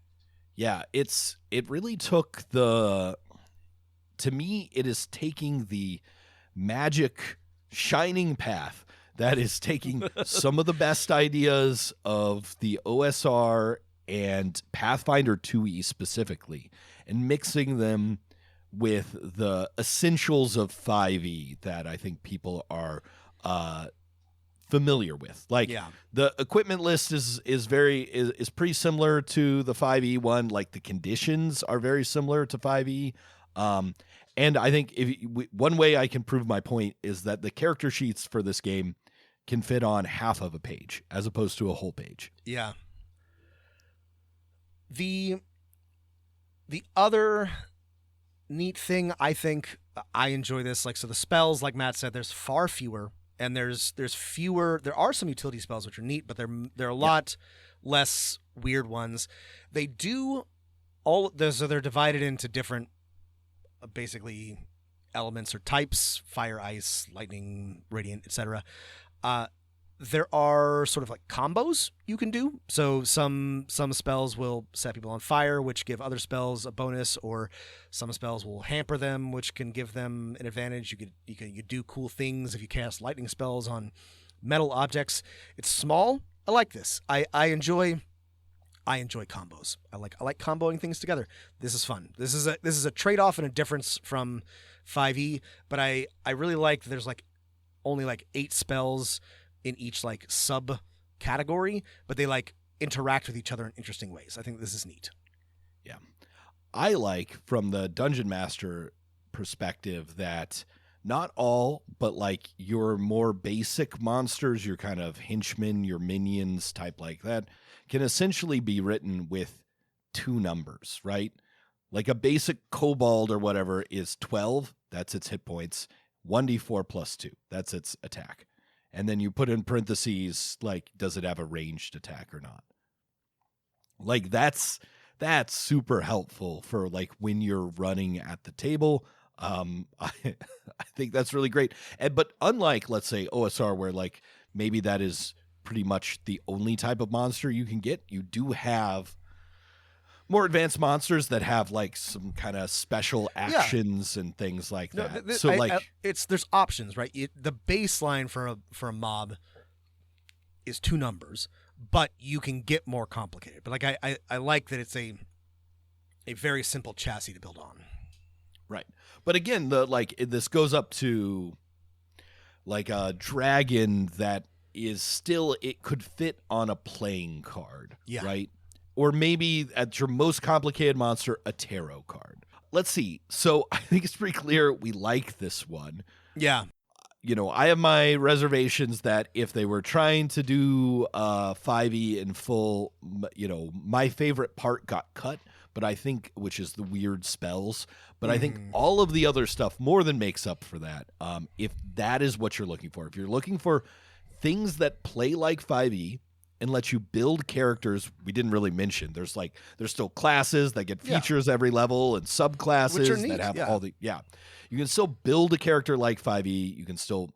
Yeah, it really took to me, it is taking the magic shining path that is taking some of the best ideas of the OSR and Pathfinder 2e specifically and mixing them with the essentials of 5e that I think people are familiar with. Like the equipment list is pretty similar to the 5e one. Like the conditions are very similar to 5e. And I think one way I can prove my point is that the character sheets for this game can fit on half of a page as opposed to a whole page. Yeah. The other neat thing, I think, I enjoy this, like, so the spells, like Matt said, there's far fewer, and there's fewer. There are some utility spells which are neat, but they're a lot less weird ones. They do so they're divided into different basically elements or types: fire, ice, lightning, radiant, etc. There are sort of like combos you can do. So some spells will set people on fire, which give other spells a bonus, or some spells will hamper them, which can give them an advantage. You can do cool things if you cast lightning spells on metal objects. It's small. I like this. I enjoy combos. I like comboing things together. This is fun. This is a trade-off and a difference from 5e, but I really like that there's like only like 8 spells in each like sub category, but they like interact with each other in interesting ways. I think this is neat. Yeah. I like from the dungeon master perspective that not all, but like your more basic monsters, your kind of henchmen, your minions type like that, can essentially be written with 2 numbers, right? Like a basic kobold or whatever is 12. That's its hit points. 1d4 plus 2. That's its attack. And then you put in parentheses, like, does it have a ranged attack or not? Like, that's super helpful for, like, when you're running at the table. I think that's really great. But unlike, let's say, OSR, where, like, maybe that is pretty much the only type of monster you can get, you do have more advanced monsters that have like some kind of special actions and things like that. There's options, right? The baseline for a mob is 2 numbers, but you can get more complicated. But like I like that it's a very simple chassis to build on. Right. But again, this goes up to like a dragon that is still, it could fit on a playing card, right? Or maybe at your most complicated monster, a tarot card. Let's see. So I think it's pretty clear we like this one. Yeah. You know, I have my reservations that if they were trying to do 5e in full, you know, my favorite part got cut, but I think, which is the weird spells, but I think all of the other stuff more than makes up for that. If that is what you're looking for, if you're looking for things that play like 5e, and let you build characters we didn't really mention. There's still classes that get features every level and subclasses that have all the You can still build a character like 5e. You can still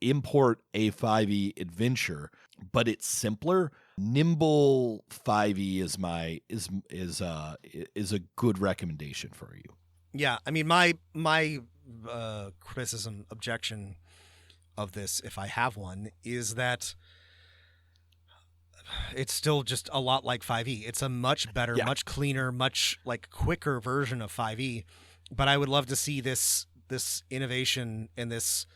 import a 5e adventure, but it's simpler. Nimble 5e is a good recommendation for you. Yeah, I mean my criticism, objection of this, if I have one, is that it's still just a lot like 5e. It's a much better, much cleaner, much like quicker version of 5e. But I would love to see this innovation and this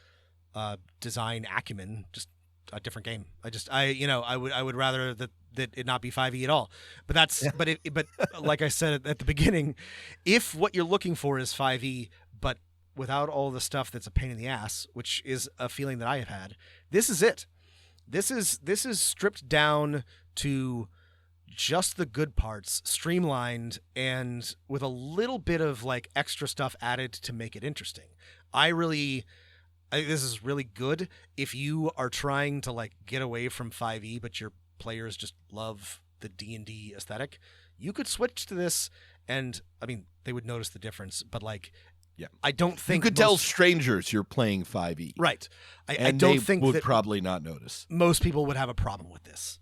design acumen, just a different game. I would rather that it not be 5e at all. But but like I said at the beginning, if what you're looking for is 5e, but without all the stuff that's a pain in the ass, which is a feeling that I have had, this is it. This is stripped down to just the good parts, streamlined, and with a little bit of like extra stuff added to make it interesting. I think this is really good if you are trying to like get away from 5e, but your players just love the D&D aesthetic. You could switch to this, and I mean they would notice the difference, but like. Yeah, I don't think you could tell strangers you're playing 5e. Right. I don't think would probably not notice. Most people would have a problem with this.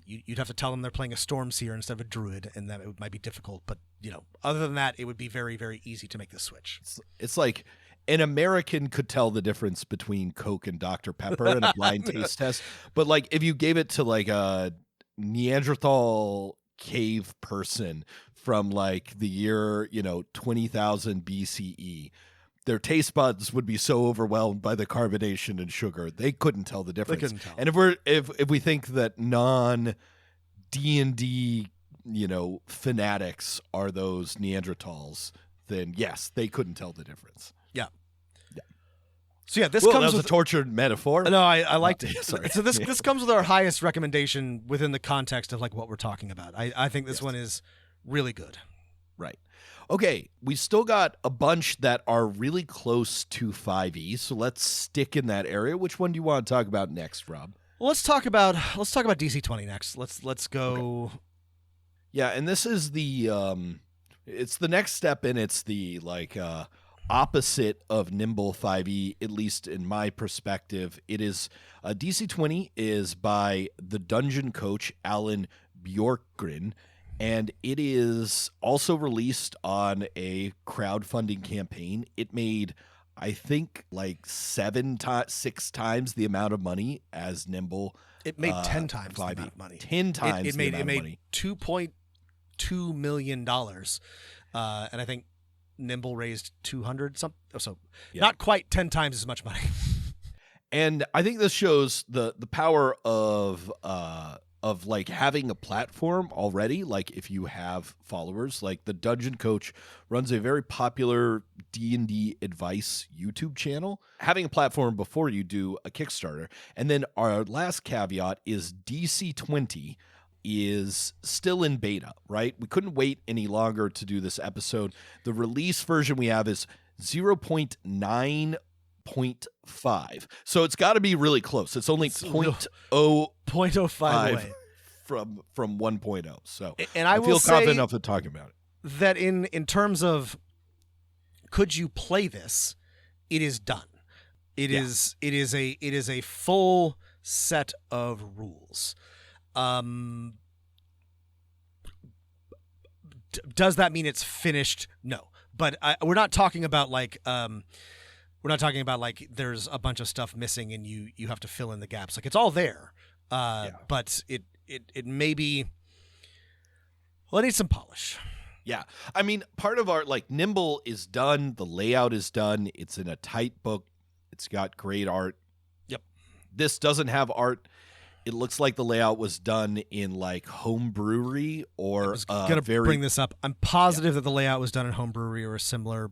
You'd have to tell them they're playing a storm seer instead of a druid, and that it might be difficult. But other than that, it would be very, very easy to make this switch. It's like an American could tell the difference between Coke and Dr. Pepper in a blind taste test. But like if you gave it to like a Neanderthal cave person from like the year 20,000 BCE, their taste buds would be so overwhelmed by the carbonation and sugar they couldn't tell the difference. They couldn't tell. And if we think that non D&D fanatics are those Neanderthals, then yes, they couldn't tell the difference. Yeah. So yeah, this that comes was with a tortured metaphor. No, I liked it. Sorry. So this comes with our highest recommendation within the context of like what we're talking about. I think this one is really good. Right. Okay, we still got a bunch that are really close to 5e, so let's stick in that area. Which one do you want to talk about next, Rob? Well, let's talk about DC-20 next. Let's go. Okay. Yeah, and this is the it's the next step, and it's the opposite of Nimble 5e, at least in my perspective. It is DC-20 is by the dungeon coach Alan Bjorkgren. And it is also released on a crowdfunding campaign. It made, I think, like 6 times the amount of money as Nimble. It made 10 times 5e. The amount of money. 10 times it made, the amount of money. $2.2 million. And I think Nimble raised 200 something. So not quite 10 times as much money. And I think this shows the power of like having a platform already. Like if you have followers, like the Dungeon Coach runs a very popular D&D advice YouTube channel. Having a platform before you do a Kickstarter. And then our last caveat is DC-20 is still in beta, right? We couldn't wait any longer to do this episode. The release version we have is 0.9.5. So it's got to be really close. It's only 0.05 away from 1.0. So and I feel confident enough to talk about it. That in terms of could you play this, it is done. It is a full set of rules. Does that mean it's finished? No. But we're not talking about like there's a bunch of stuff missing and you have to fill in the gaps. Like it's all there. But it may be, well, it needs some polish. Yeah. I mean, part of our Nimble is done. The layout is done. It's in a tight book. It's got great art. Yep. This doesn't have art. It looks like the layout was done in home brewery or I was gonna bring this up. I'm positive that the layout was done in home brewery or a similar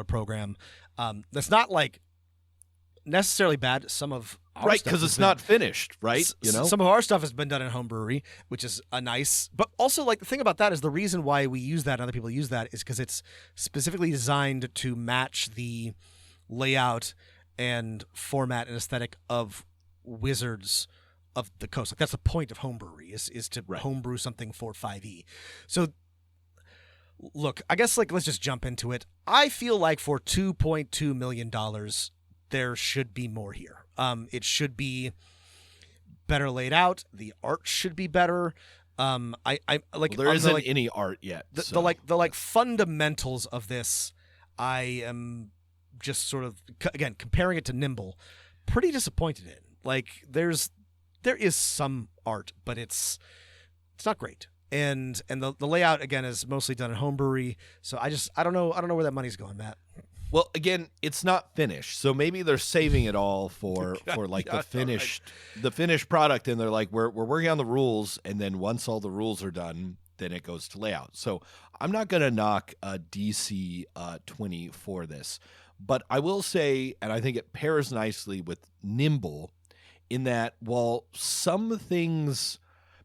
program. That's not necessarily bad. Some of our right, because it's not finished, right? Some of our stuff has been done in home brewery, which is a nice. But also, the thing about that is the reason why we use that and other people use that is because it's specifically designed to match the layout and format and aesthetic of Wizards of the Coast. That's the point of home brewery is to homebrew something for 5e. So look, I guess let's just jump into it. I feel like for $2.2 million, there should be more here. It should be better laid out. The art should be better. There isn't any art yet. The fundamentals of this, I am just sort of again comparing it to Nimble, pretty disappointed in. There's there is some art, but it's not great. And the layout again is mostly done at Homebrewery. So I don't know where that money's going, Matt. Well, again, it's not finished, so maybe they're saving it all for like the finished product, and they're like, we're working on the rules, and then once all the rules are done, then it goes to layout. So I'm not gonna knock DC 20 for this, but I will say, and I think it pairs nicely with Nimble, in that while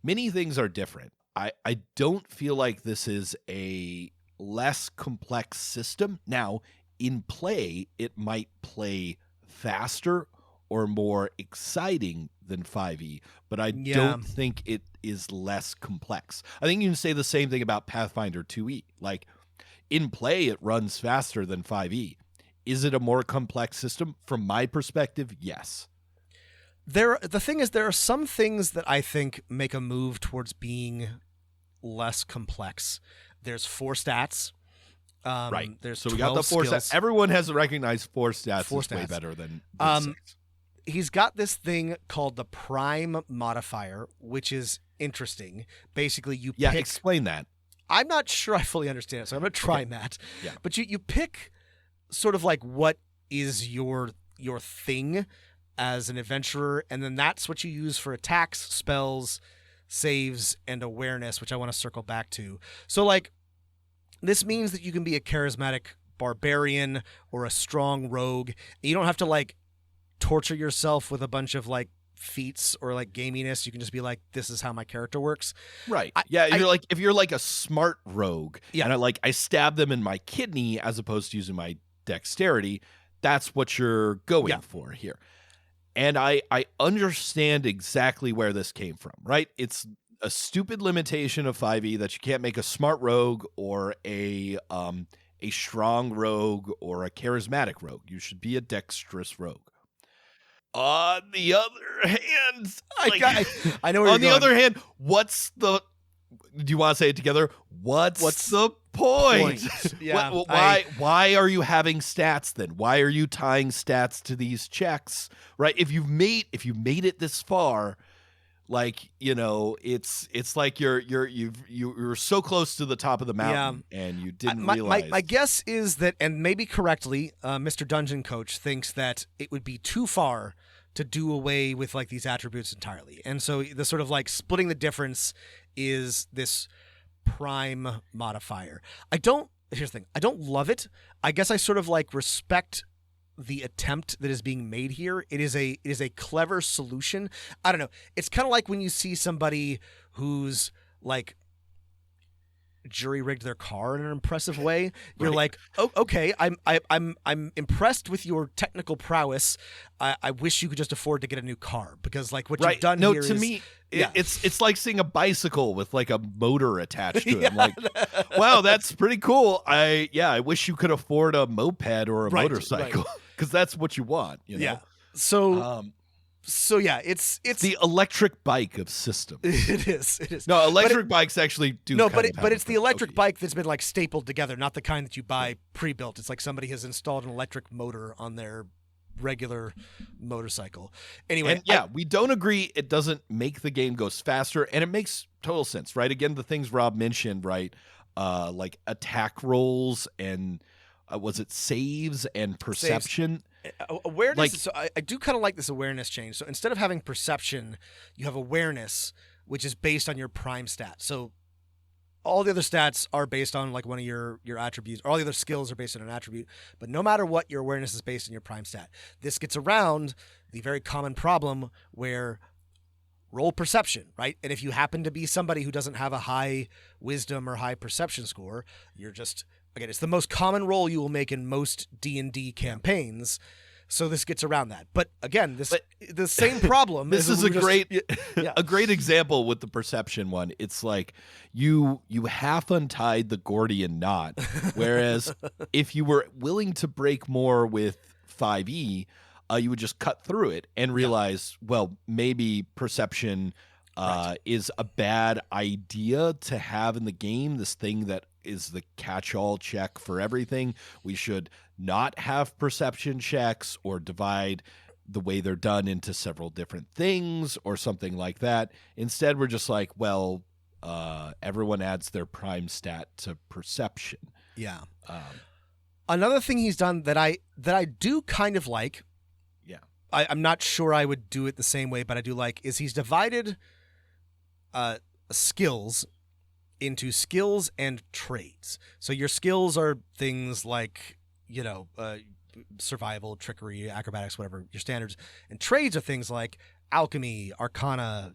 many things are different, I don't feel like this is a less complex system. Now, in play, it might play faster or more exciting than 5e, but I don't think it is less complex. I think you can say the same thing about Pathfinder 2e. Like, in play, it runs faster than 5e. Is it a more complex system? From my perspective, yes. The thing is, there are some things that I think make a move towards being less complex. There's 4 stats. Right. There's so we got the 4 skills. stats. Everyone has recognized 4 stats. 4 is way stats. better than 6. He's got this thing called the Prime modifier, which is interesting. Basically, you pick... explain that. I'm not sure I fully understand it, so I'm going to try Matt. Yeah. But you pick sort of like what is your thing as an adventurer, and then that's what you use for attacks, spells, saves, and awareness, which I want to circle back to. So, like, this means that you can be a charismatic barbarian or a strong rogue. You don't have to, like, torture yourself with a bunch of, like, feats or, like, gaminess. You can just be like, this is how my character works. Right. If you're like a smart rogue, and I stab them in my kidney as opposed to using my dexterity, that's what you're going for here. And I understand exactly where this came from, right? It's a stupid limitation of 5e that you can't make a smart rogue or a strong rogue or a charismatic rogue. You should be a dexterous rogue. On the other hand, I know where on the other hand, do you want to say it together? What's the point? Yeah. Why are you having stats then? Why are you tying stats to these checks? Right? If you made it this far, like, you know, it's like you're so close to the top of the mountain and you didn't realize. My guess is that, and maybe correctly, Mr. Dungeon Coach thinks that it would be too far to do away with like these attributes entirely. And so the sort of like splitting the difference is this prime modifier. Here's the thing. I don't love it. I guess I sort of like respect the attempt that is being made here. It is a clever solution. I don't know. It's kind of like when you see somebody who's like jury rigged their car in an impressive way. You're like, oh, okay, I'm impressed with your technical prowess. I wish you could just afford to get a new car, because like what you've done here to me, it's like seeing a bicycle with like a motor attached to it. I'm like, wow, that's pretty cool. I wish you could afford a moped or a motorcycle, because that's what you want. You know? Yeah. So yeah, it's the electric bike of systems. It is. No, electric bikes actually do. No, but it's the electric bike that's been like stapled together, not the kind that you buy pre-built. It's like somebody has installed an electric motor on their regular motorcycle. Anyway, and we don't agree. It doesn't make the game go faster, and it makes total sense, right? Again, the things Rob mentioned, right? Like attack rolls and was it saves and perception. Awareness. Like, so I do kind of like this awareness change. So instead of having perception, you have awareness, which is based on your prime stat. So all the other stats are based on like one of your attributes, or all the other skills are based on an attribute. But no matter what, your awareness is based on your prime stat. This gets around the very common problem where roll perception, right? And if you happen to be somebody who doesn't have a high wisdom or high perception score, you're just... Again, it's the most common roll you will make in most D&D campaigns, so this gets around that. But again, the same problem. This is a great example with the perception one. It's like you half untied the Gordian knot, whereas if you were willing to break more with 5e, you would just cut through it and realize, well, maybe perception is a bad idea to have in the game. This thing that is the catch-all check for everything. We should not have perception checks or divide the way they're done into several different things or something like that. Instead, we're just like, well, everyone adds their prime stat to perception. Yeah. Another thing he's done that I do kind of like. Yeah. I'm not sure I would do it the same way, but I do like is he's divided skills into skills and trades. So your skills are things like, survival, trickery, acrobatics, whatever, your standards. And trades are things like alchemy, arcana,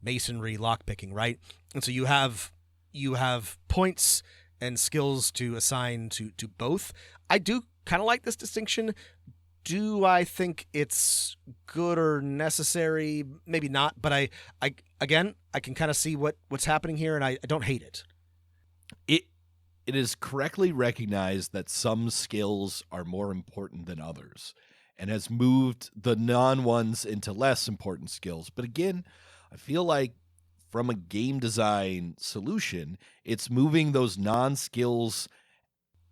masonry, lockpicking, right? And so you have points and skills to assign to both. I do kind of like this distinction. Do I think it's good or necessary? Maybe not, but I can kind of see what's happening here, and I don't hate it. It is correctly recognized that some skills are more important than others and has moved the non-ones into less important skills. But again, I feel like from a game design solution, it's moving those non-skills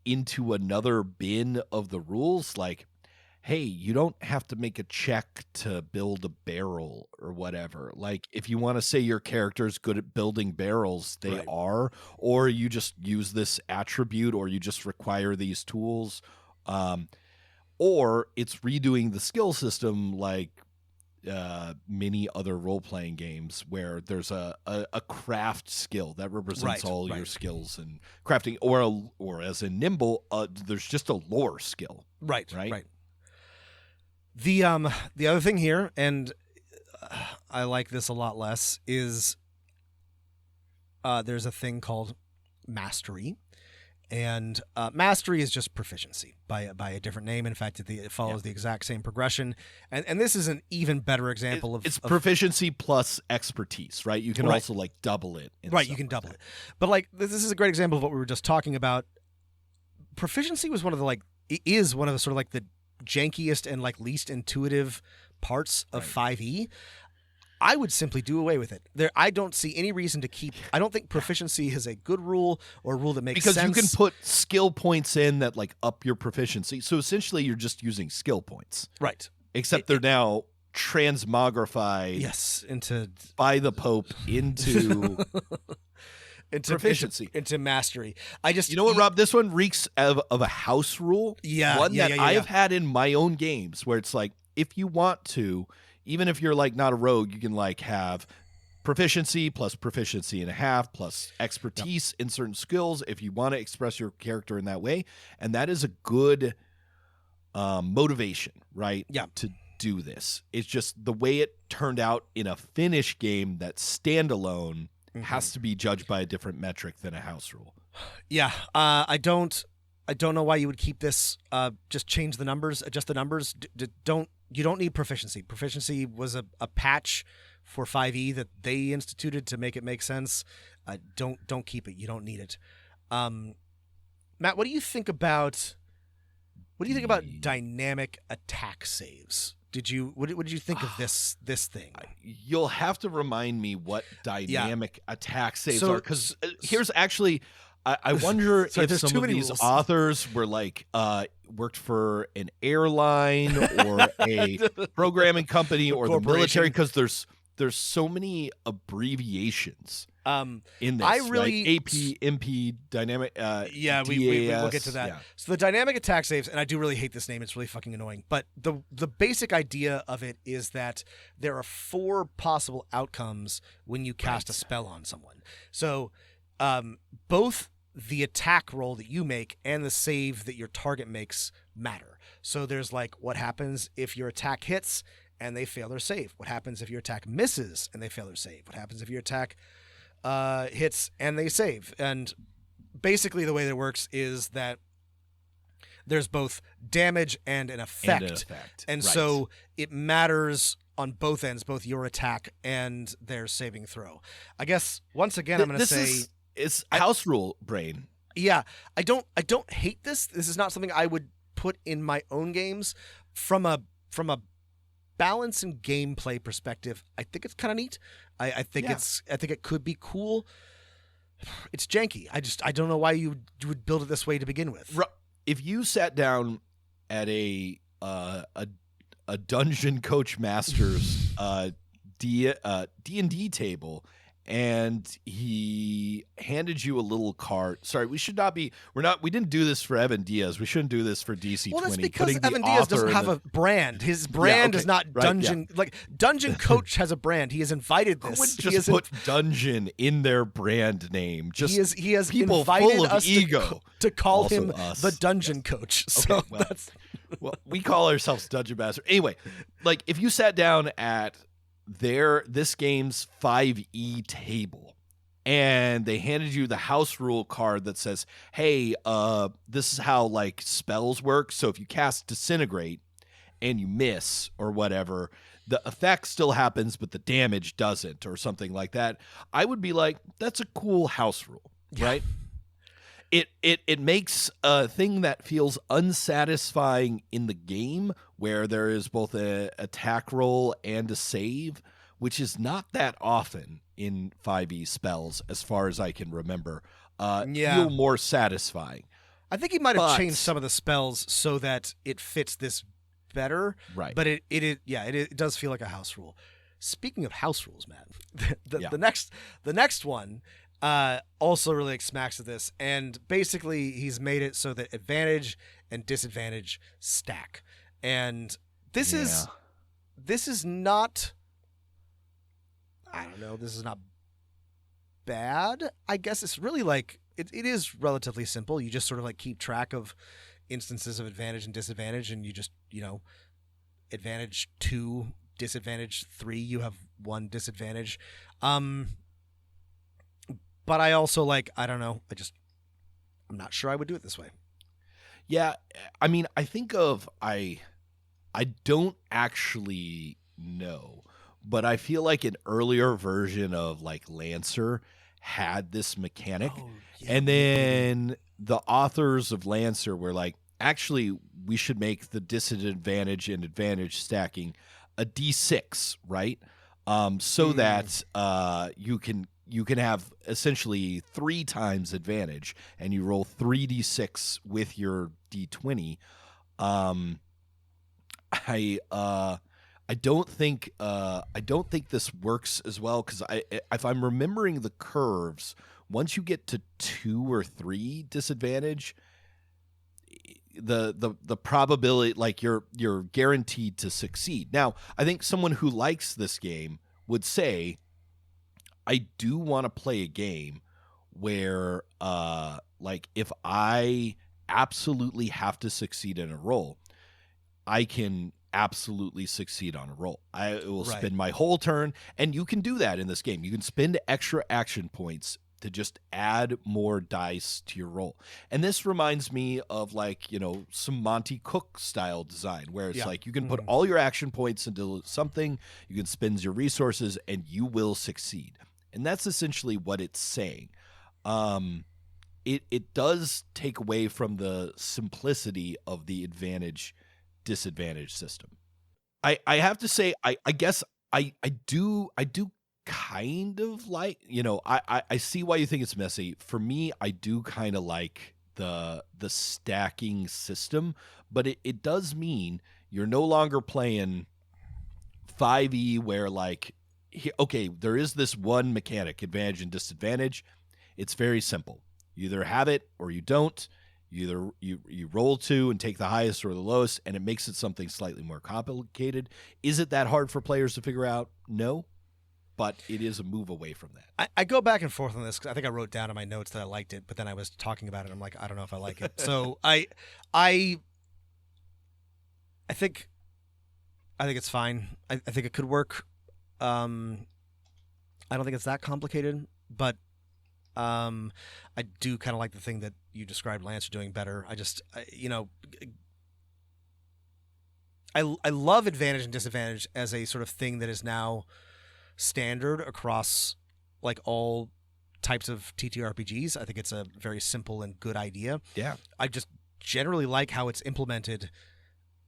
into another bin of the rules. Like, hey, you don't have to make a check to build a barrel or whatever. Like, if you want to say your character is good at building barrels, they Right. are, or you just use this attribute, or you just require these tools, or it's redoing the skill system like many other role-playing games where there's a craft skill that represents Right, all right. your skills in crafting, or as in Nimble, there's just a lore skill. Right. Right. The other thing here, and I like this a lot less, is there's a thing called mastery, and mastery is just proficiency by a different name. In fact, it follows the exact same progression, and this is an even better example It's of proficiency plus expertise, right? You can Right. also like double it. and right. stuff You can like double that. it, but like this is a great example of what we were just talking about. Proficiency was one of the is one of the sort of like the jankiest and like least intuitive parts of 5e. I would simply do away with it. I don't see any reason to keep. I don't think proficiency is a good rule or a rule that makes Because sense. you can put skill points in that like up your proficiency. So essentially you're just using skill points. Right. Except they're now transmogrified Yes. Into by the Pope into proficiency. into mastery. I just You know what, Rob? This one reeks of a house rule. Yeah, One yeah, that yeah, I yeah. have had in my own games where it's like, if you want to, even if you're like not a rogue, you can like have proficiency plus proficiency and a half plus expertise in certain skills if you want to express your character in that way. And that is a good motivation, right? Yeah. To do this. It's just the way it turned out in a finished game that's standalone has to be judged by a different metric than a house rule. Yeah. I don't know why you would keep this. Just change the numbers, adjust the numbers. You don't need proficiency. Proficiency was a patch for 5e that they instituted to make it make sense. Don't keep it. You don't need it. Matt, what do you think about dynamic attack saves? What did you think of this thing? You'll have to remind me what dynamic attack saves So- are, because here's actually, I wonder Sorry, if there's some too of many these rules. authors were like worked for an airline or a programming company or the military, because there's so many abbreviations in this. I really- right? AP, MP, dynamic. We'll get to that. Yeah. So the dynamic attack saves, and I do really hate this name. It's really fucking annoying. But the basic idea of it is that there are 4 possible outcomes when you cast a spell on someone. So both the attack roll that you make and the save that your target makes matter. So there's like what happens if your attack hits and they fail their save? What happens if your attack misses and they fail their save? What happens if your attack hits and they save? And basically the way that it works is that there's both damage and an effect. And Right. so it matters on both ends, both your attack and their saving throw. I guess once again I'm going to say it's house rule brain. yeah, I don't hate this. This is not something I would put in my own games. From a balance and gameplay perspective, I think it's kind of neat. I think I think it could be cool. It's janky. I don't know why you would build it this way to begin with. If you sat down at a Dungeon Coach Masters D&D table, and he handed you a little card. Sorry, we didn't do this for Evan Diaz. We shouldn't do this for DC20. Well, that's because Evan Diaz doesn't have a brand. His brand is not Dungeon. Yeah. Like Dungeon Coach has a brand. He has invited this. Who would just put Dungeon in their brand name? Just he has people invited full of us ego to call also him us. the Dungeon Coach. So okay, well, we call ourselves Dungeon Master. Anyway, like if you sat down at this game's 5e table and they handed you the house rule card that says, hey, this is how like spells work. So if you cast Disintegrate and you miss or whatever, the effect still happens, but the damage doesn't, or something like that, I would be like, that's a cool house rule, right? It makes a thing that feels unsatisfying in the game, where there is both a attack roll and a save, which is not that often in 5e spells, as far as I can remember. Feel more satisfying. I think he might have changed some of the spells so that it fits this better. Right. But it does feel like a house rule. Speaking of house rules, man, the next one also really smacks of this, and basically he's made it so that advantage and disadvantage stack. And this is not, I don't know, this is not bad. I guess it's really like it is relatively simple. You just sort of like keep track of instances of advantage and disadvantage, and you just, advantage 2, disadvantage 3, you have 1 disadvantage. But I also I don't know, I'm not sure I would do it this way. Yeah, I mean, I don't actually know, but I feel like an earlier version of like Lancer had this mechanic. Oh, yeah. And then the authors of Lancer were like, actually, we should make the disadvantage and advantage stacking a D6, right? So that you can have essentially 3 times advantage, and you roll 3d6 with your d20. I don't think this works as well, because if I'm remembering the curves, once you get to 2 or 3 disadvantage, the probability, like you're guaranteed to succeed. Now, I think someone who likes this game would say, I do want to play a game where like if I absolutely have to succeed in a roll, I can absolutely succeed on a roll. I will spend my whole turn, and you can do that in this game. You can spend extra action points to just add more dice to your roll. And this reminds me of some Monty Cook style design, where it's like you can put all your action points into something, you can spend your resources, and you will succeed. And that's essentially what it's saying. It does take away from the simplicity of the advantage-disadvantage system. I have to say, I guess I do kind of like, I see why you think it's messy. For me, I do kind of like the stacking system, but it does mean you're no longer playing 5e where there is this one mechanic, advantage and disadvantage. It's very simple. You either have it or you don't. You roll 2 and take the highest or the lowest, and it makes it something slightly more complicated. Is it that hard for players to figure out? No, but it is a move away from that. I go back and forth on this, because I think I wrote down in my notes that I liked it, but then I was talking about it, and I'm like, I don't know if I like it. So I think it's fine. I think it could work. I don't think it's that complicated, but I do kind of like the thing that you described Lancer doing better. I love advantage and disadvantage as a sort of thing that is now standard across like all types of TTRPGs. I think it's a very simple and good idea. Yeah. I just generally like how it's implemented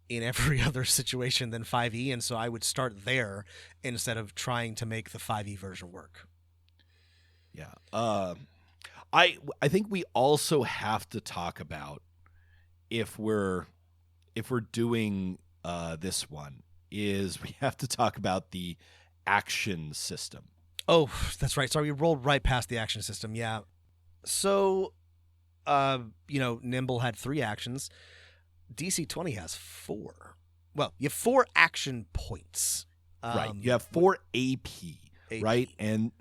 in every other situation than 5e, and so I would start there instead of trying to make the 5e version work. Yeah. I think we also have to talk about if we're doing this one is we have to talk about the action system. Oh, that's right. Sorry, we rolled right past the action system. Yeah. So, Nimble had 3 actions. DC 20 has 4. Well, you have 4 action points. Right. You have 4 AP, right? And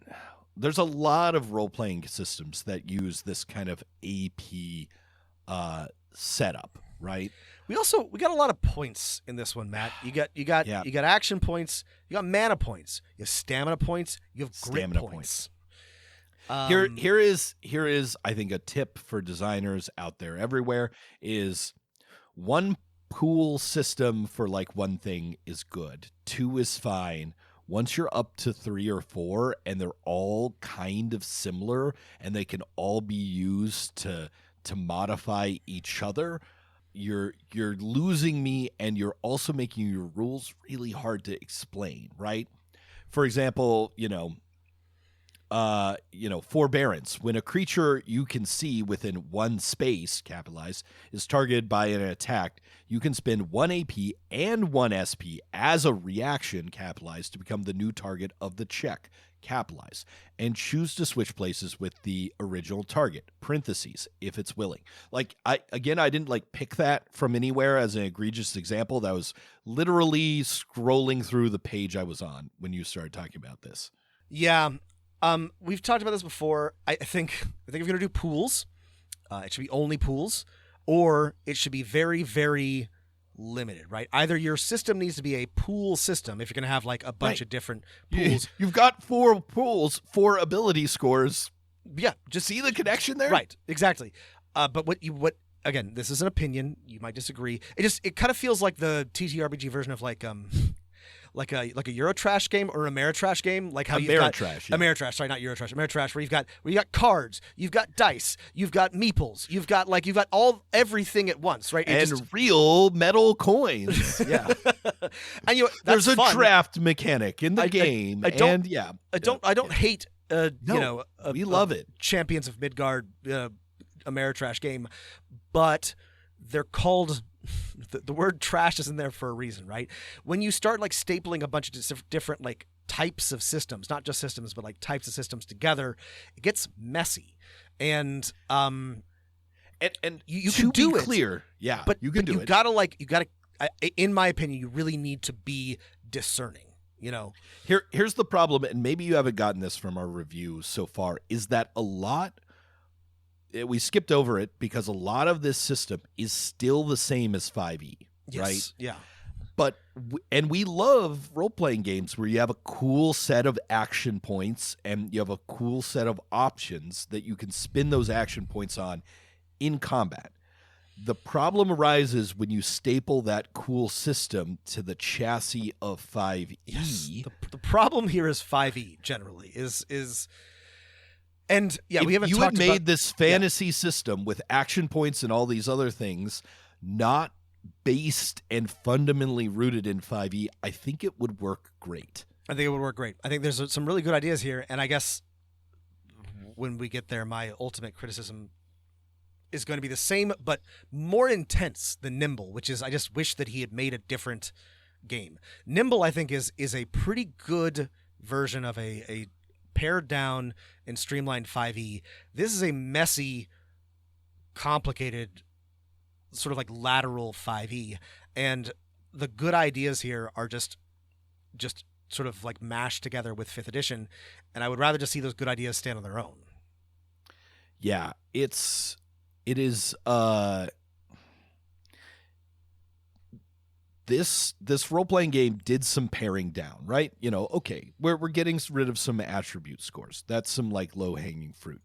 there's a lot of role-playing systems that use this kind of AP setup, right? We got a lot of points in this one, Matt. You got action points, you got mana points, you have stamina points, you have grit points. Here is I think a tip for designers out there everywhere is one pool system for like one thing is good. 2 is fine. Once you're up to 3 or 4 and they're all kind of similar and they can all be used to modify each other, you're losing me, and you're also making your rules really hard to explain, right? For example, forbearance. When a creature you can see within 1 space, capitalized, is targeted by an attack, you can spend 1 AP and 1 SP as a reaction, capitalized, to become the new target of the check, capitalized, and choose to switch places with the original target, parentheses, if it's willing. Like, I didn't like pick that from anywhere as an egregious example. That was literally scrolling through the page I was on when you started talking about this. Yeah. We've talked about this before. I think if you're going to do pools, it should be only pools, or it should be very, very limited, right? Either your system needs to be a pool system if you're going to have like a bunch of different pools. You've got 4 pools, 4 ability scores. Yeah, just see the connection there? Right, exactly. But what again, this is an opinion. You might disagree. It kind of feels like the TTRPG version of like a Eurotrash game or Ameritrash game, like how you've got Ameritrash, sorry, not Eurotrash, Ameritrash, where you've got cards, you've got dice, you've got meeples, you've got everything at once, right? And real metal coins. Yeah. And there's a fun. Draft mechanic in the game. I don't hate we love it. Champions of Midgard Ameritrash game, but they're called the word trash is in there for a reason, right? When you start like stapling a bunch of different like types of systems, not just systems, but like types of systems together, it gets messy. And you can do it. Clear, yeah, but you can do it. You gotta. In my opinion, you really need to be discerning. Here's the problem, and maybe you haven't gotten this from our review so far, is that we skipped over it because a lot of this system is still the same as 5e, yes, right? Yeah. But we love role-playing games where you have a cool set of action points and you have a cool set of options that you can spin those action points on in combat. The problem arises when you staple that cool system to the chassis of 5e. Yes. The problem here is 5e generally is. And yeah, we haven't. You talked had made about, this fantasy system with action points and all these other things, not based and fundamentally rooted in 5e. I think it would work great. I think it would work great. I think there's some really good ideas here, and I guess when we get there, my ultimate criticism is going to be the same but more intense than Nimble, which is I just wish that he had made a different game. Nimble, I think, is a pretty good version of a pared down and streamlined 5e. This is a messy, complicated, sort of like lateral 5e, and the good ideas here are just sort of like mashed together with 5th edition, and I would rather just see those good ideas stand on their own. Yeah, it is this role-playing game did some paring down, right? Okay, we're getting rid of some attribute scores. That's some like low-hanging fruit.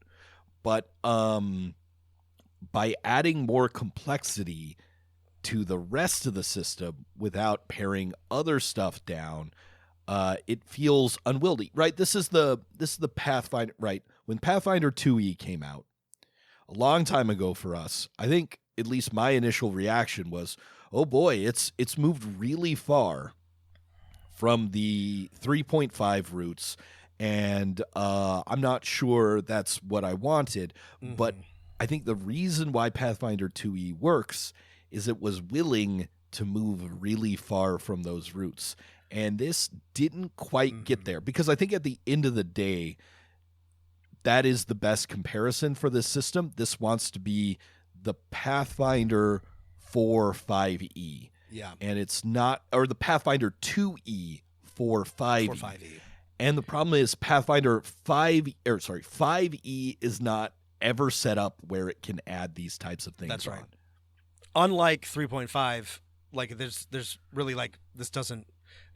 But by adding more complexity to the rest of the system without paring other stuff down, it feels unwieldy, right? This is the Pathfinder, right? When Pathfinder 2e came out a long time ago for us, I think at least my initial reaction was, oh boy, it's moved really far from the 3.5 roots, and I'm not sure that's what I wanted. But I think the reason why Pathfinder 2e works is it was willing to move really far from those roots. And this didn't quite get there, because I think at the end of the day, that is the best comparison for this system. This wants to be the Pathfinder for 5e. Yeah. And it's not, or the Pathfinder 2e for 5e. For 5e. And the problem is Pathfinder 5e is not ever set up where it can add these types of things. That's right. on. Unlike 3.5, like there's really like it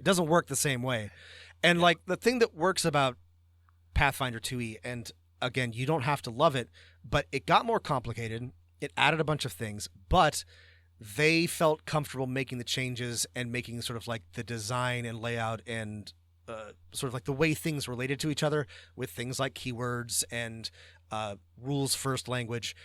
doesn't work the same way. And like the thing that works about Pathfinder 2e, and again, you don't have to love it, but it got more complicated. It added a bunch of things, but they felt comfortable making the changes and making sort of like the design and layout and sort of like the way things related to each other with things like keywords and rules first language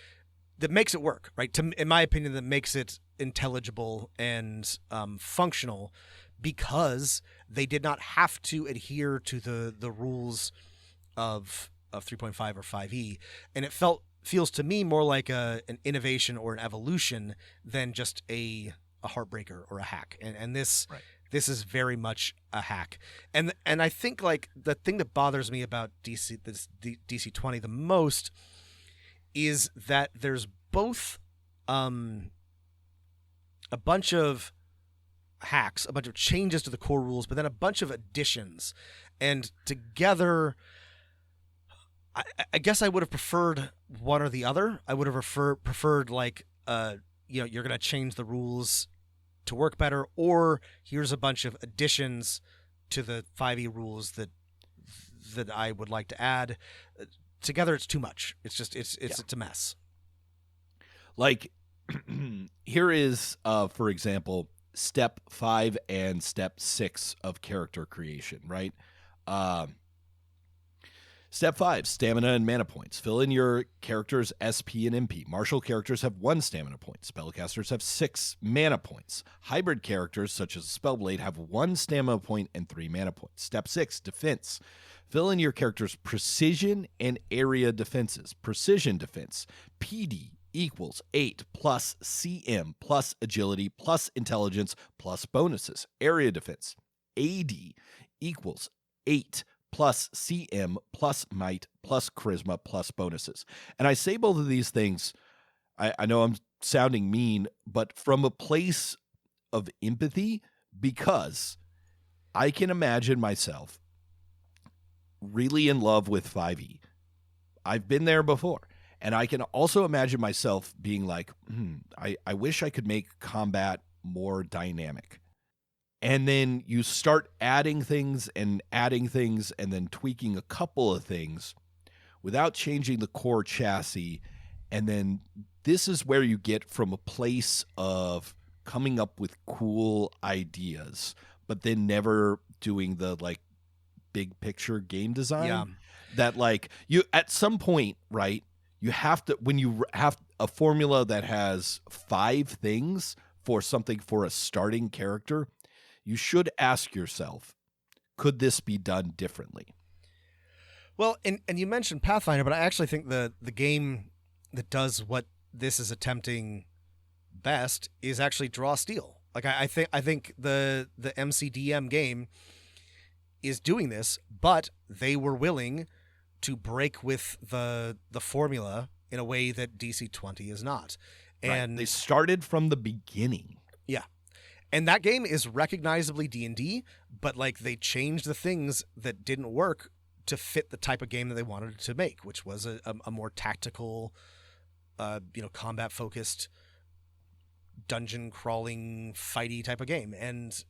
that makes it work, right? In my opinion, that makes it intelligible and functional, because they did not have to adhere to the rules of 3.5 or 5e, and it feels to me more like an innovation or an evolution than just a heartbreaker or a hack. And this Right. This is very much a hack. And I think like the thing that bothers me about DC 20 the most is that there's both a bunch of hacks, a bunch of changes to the core rules, but then a bunch of additions. And together, I guess I would have preferred one or the other. I would have preferred like, you're going to change the rules to work better, or here's a bunch of additions to the 5e rules that I would like to add. Together, it's too much. It's just it's a mess. Like, here is, for example, step 5 and step 6 of character creation, right? Step 5, stamina and mana points. Fill in your character's SP and MP. Martial characters have 1 stamina point. Spellcasters have 6 mana points. Hybrid characters, such as Spellblade, have 1 stamina point and 3 mana points. Step 6, defense. Fill in your character's precision and area defenses. Precision defense, PD equals 8 plus CM plus agility plus intelligence plus bonuses. Area defense, AD equals 8 plus CM plus might plus charisma plus bonuses. And I say both of these things, I know I'm sounding mean, but from a place of empathy, because I can imagine myself really in love with 5e. I've been there before. And I can also imagine myself being like, I wish I could make combat more dynamic. And then you start adding things and then tweaking a couple of things without changing the core chassis. And then this is where you get from a place of coming up with cool ideas, but then never doing the like big picture game design. Yeah. That like you at some point, right? You have to, when you have a formula that has 5 things for something for a starting character, you should ask yourself, could this be done differently? Well, and you mentioned Pathfinder, but I actually think the game that does what this is attempting best is actually Draw Steel. Like I think the MCDM game is doing this, but they were willing to break with the formula in a way that DC 20 is not. And right. They started from the beginning. Yeah. And that game is recognizably D&D, but like they changed the things that didn't work to fit the type of game that they wanted to make, which was a more tactical, combat focused, dungeon crawling, fighty type of game. And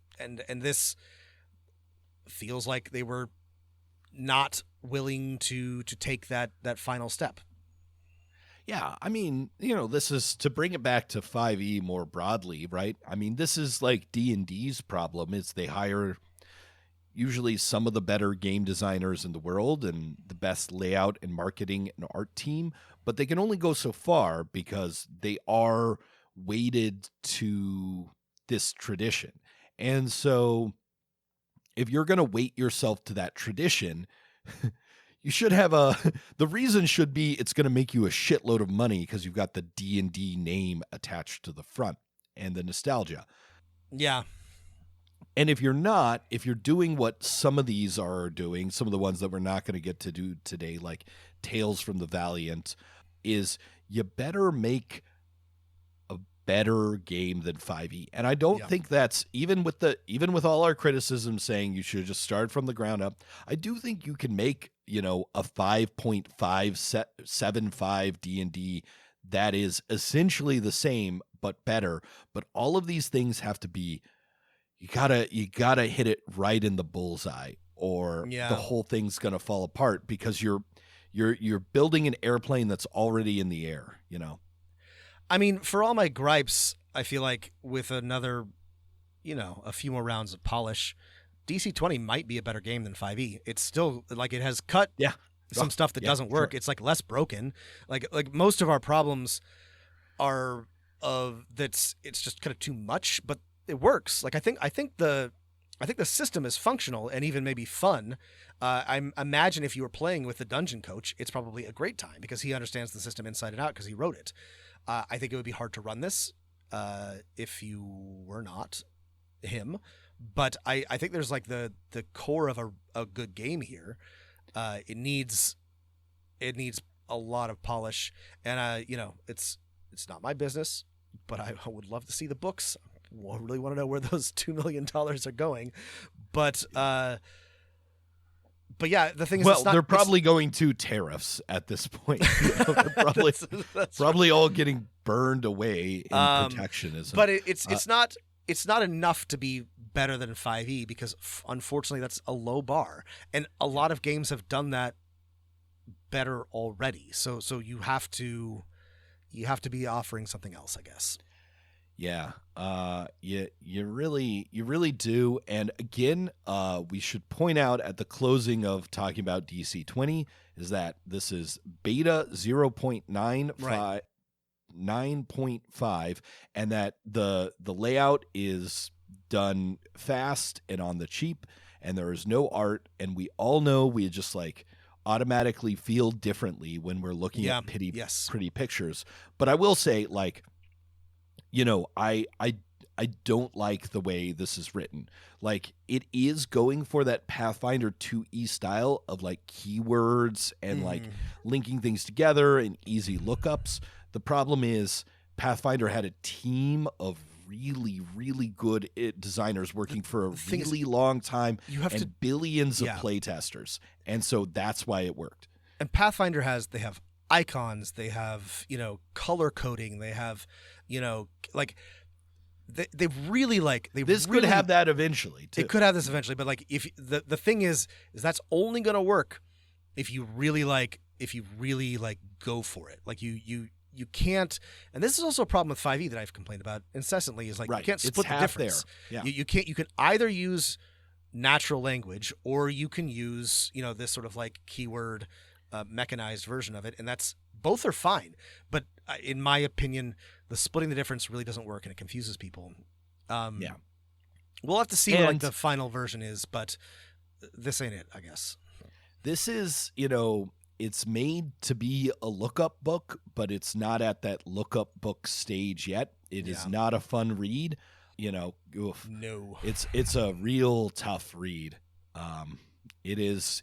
this feels like they were not willing to take that final step. Yeah, I mean, this is to bring it back to 5e more broadly, right? I mean, this is like D&D's problem is they hire usually some of the better game designers in the world and the best layout and marketing and art team, but they can only go so far because they are weighted to this tradition. And so if you're going to weight yourself to that tradition, you should have the reason should be it's going to make you a shitload of money because you've got the D&D name attached to the front and the nostalgia. Yeah. And if you're not, if you're doing what some of these are doing, some of the ones that we're not going to get to do today, like Tales from the Valiant, is you better make a better game than 5e. And I don't think that's even with all our criticism saying you should just start from the ground up. I do think you can make, a 5.575 D&D that is essentially the same but better. But all of these things have to be, you gotta hit it right in the bullseye, or the whole thing's gonna fall apart, because you're building an airplane that's already in the air. I mean, for all my gripes, I feel like with another, a few more rounds of polish, DC-20 might be a better game than 5e. It's still like it has cut some stuff that doesn't work. Sure. It's like less broken. Like most of our problems are it's just kind of too much, but it works. Like I think the system is functional and even maybe fun. I imagine if you were playing with the dungeon coach, it's probably a great time because he understands the system inside and out because he wrote it. I think it would be hard to run this if you were not him. But I think there's like the core of a good game here. It needs a lot of polish, and it's not my business, but I would love to see the books. I really want to know where those $2 million are going, but yeah, the thing is, they're probably going to tariffs at this point. They're probably probably all getting burned away in protectionism. But it's not enough to be better than 5e because unfortunately that's a low bar, and a lot of games have done that better already. So you have to be offering something else, I guess. Yeah, you really do. And again, we should point out at the closing of talking about DC-20 is that this is beta 0.95, 9.5, and that the layout is done fast and on the cheap, and there is no art. And we all know we just like automatically feel differently when we're looking at pretty pictures. But I will say, like, I don't like the way this is written. Like, it is going for that Pathfinder 2e style of like keywords and like linking things together and easy lookups. The problem is Pathfinder had a team of really, really good designers working for a really long time. You have billions of playtesters. And so that's why it worked. And Pathfinder they have icons, they have, color coding, they have, like they really like this could have that eventually too. It could have this eventually, but like if the thing is that's only going to work if you really go for it. Like you can't, and this is also a problem with 5e that I've complained about incessantly, is like you can't split the difference. Yeah. You can either use natural language or you can use, this sort of like keyword mechanized version of it, and both are fine. But in my opinion, the splitting the difference really doesn't work and it confuses people. We'll have to see what like the final version is, but this ain't it, I guess. This is, it's made to be a lookup book, but it's not at that lookup book stage yet. It is not a fun read. Oof. No. It's a real tough read. It is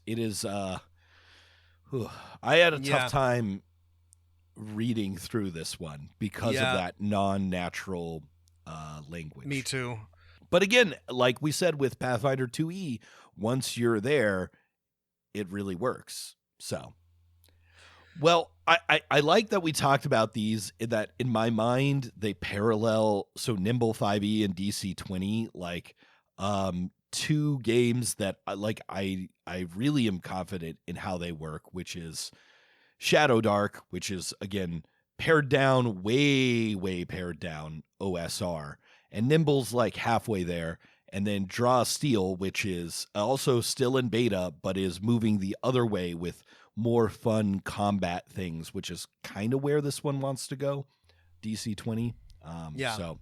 I had a tough time reading through this one because of that non-natural language. Me too. But again, like we said with Pathfinder 2e, once you're there, it really works. So, well, I like that we talked about these, that in my mind, they parallel, so Nimble 5e and DC-20, like two games that I really am confident in how they work, which is Shadow Dark, which is, again, pared down, way pared down OSR, and Nimble's like halfway there, and then Draw Steel, which is also still in beta, but is moving the other way with more fun combat things, which is kind of where this one wants to go, DC-20. So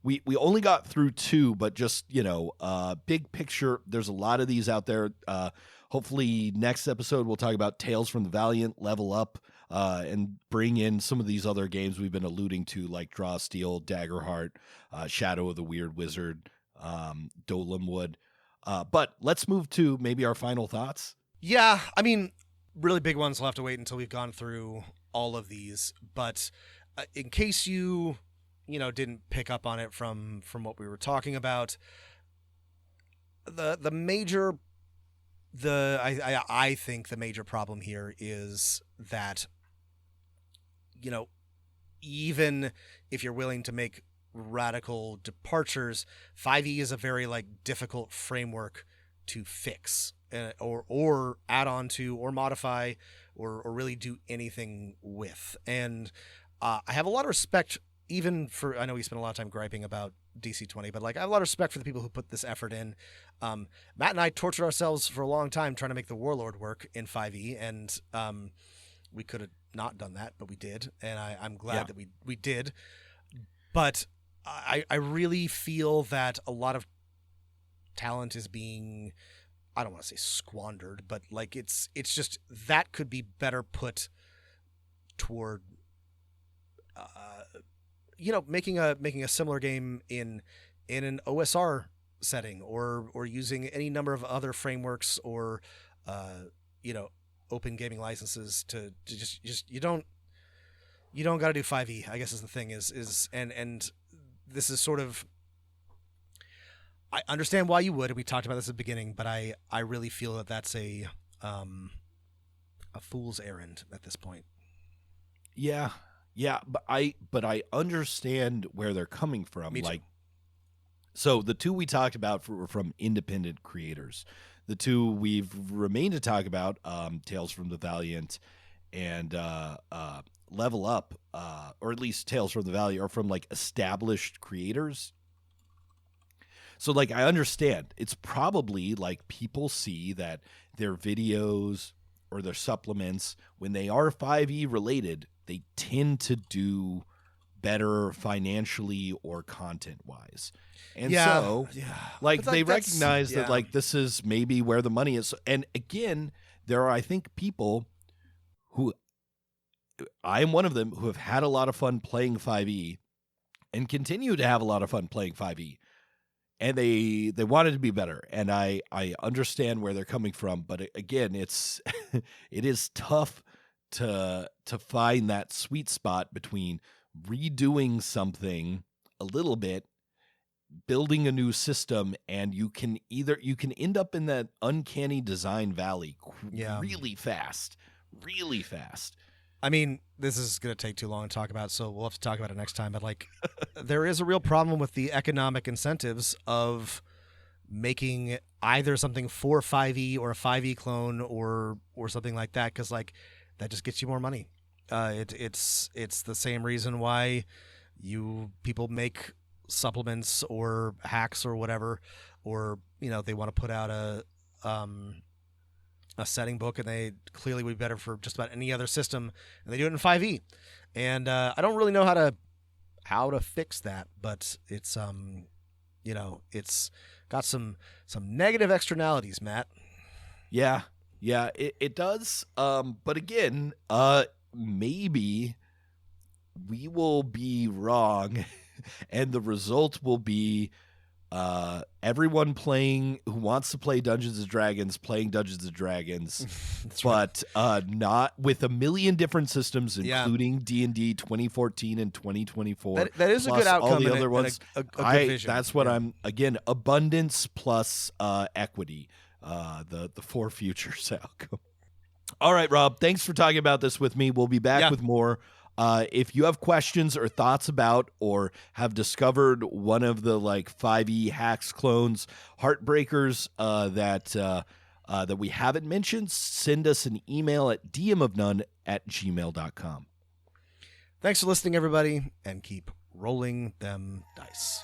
we only got through two, but just, big picture, there's a lot of these out there. Hopefully next episode we'll talk about Tales from the Valiant, Level Up. and bring in some of these other games we've been alluding to, like Draw Steel, Daggerheart, Shadow of the Weird Wizard, Dolemwood. But let's move to maybe our final thoughts. Yeah, I mean, really big ones will have to wait until we've gone through all of these. But in case you didn't pick up on it from what we were talking about, I think the major problem here is that, even if you're willing to make radical departures, 5e is a very difficult framework to fix or add on to or modify or really do anything with. And I have a lot of respect even for, I know we spent a lot of time griping about DC20, but I have a lot of respect for the people who put this effort in. Matt and I tortured ourselves for a long time trying to make the Warlord work in 5e, and we could have not done that, but we did, and I'm glad that we did. But I really feel that a lot of talent is being, I don't want to say squandered, but it's just that could be better put toward making a similar game in an OSR setting or using any number of other frameworks or open gaming licenses to just you don't got to do 5e, I guess is the thing is and this is sort of, I understand why you would, and we talked about this at the beginning, but I really feel that that's a fool's errand at this point. Yeah, but I understand where they're coming from. Me too. So the two we talked about were from independent creators. The two we've remained to talk about, Tales from the Valiant and Level Up, or at least Tales from the Valley, are from established creators. So I understand it's probably people see that their videos or their supplements, when they are 5e related, they tend to do better financially or content wise. And they recognize that this is maybe where the money is. And again, there are, I think, people who, I am one of them, who have had a lot of fun playing 5e and continue to have a lot of fun playing 5e. And they want it to be better. And I understand where they're coming from. But again, it is tough to find that sweet spot between redoing something a little bit, building a new system, and you can end up in that uncanny design valley really fast. I mean, this is going to take too long to talk about, so we'll have to talk about it next time. But there is a real problem with the economic incentives of making either something for 5e or a 5e clone or something like that, because that just gets you more money. It's the same reason why people make supplements or hacks or whatever, or they want to put out a setting book, and they clearly would be better for just about any other system, and they do it in 5e. And I don't really know how to fix that, but it's it's got some negative externalities, Matt. Yeah, it does. But again, maybe we will be wrong, and the result will be everyone who wants to play Dungeons & Dragons playing Dungeons & Dragons, but not with a million different systems, including D&D 2014 and 2024. That is a good outcome. All the other ones. A good vision. That's what I'm, again, abundance plus equity, the four futures outcome. All right, Rob, thanks for talking about this with me. We'll be back with more. If you have questions or thoughts about, or have discovered one of the 5e hacks, clones, Heartbreakers that we haven't mentioned, send us an email at dmofnone@gmail.com. Thanks for listening, everybody, and keep rolling them dice.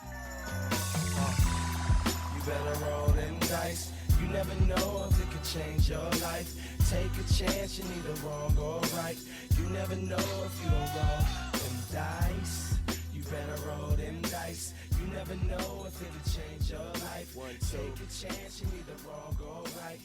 You better roll them dice. You never know if it could change your life. Take a chance, you're neither wrong or right. You never know if you don't roll them dice. You better roll them dice. You never know if it'll change your life. Take a chance, you're neither wrong or right.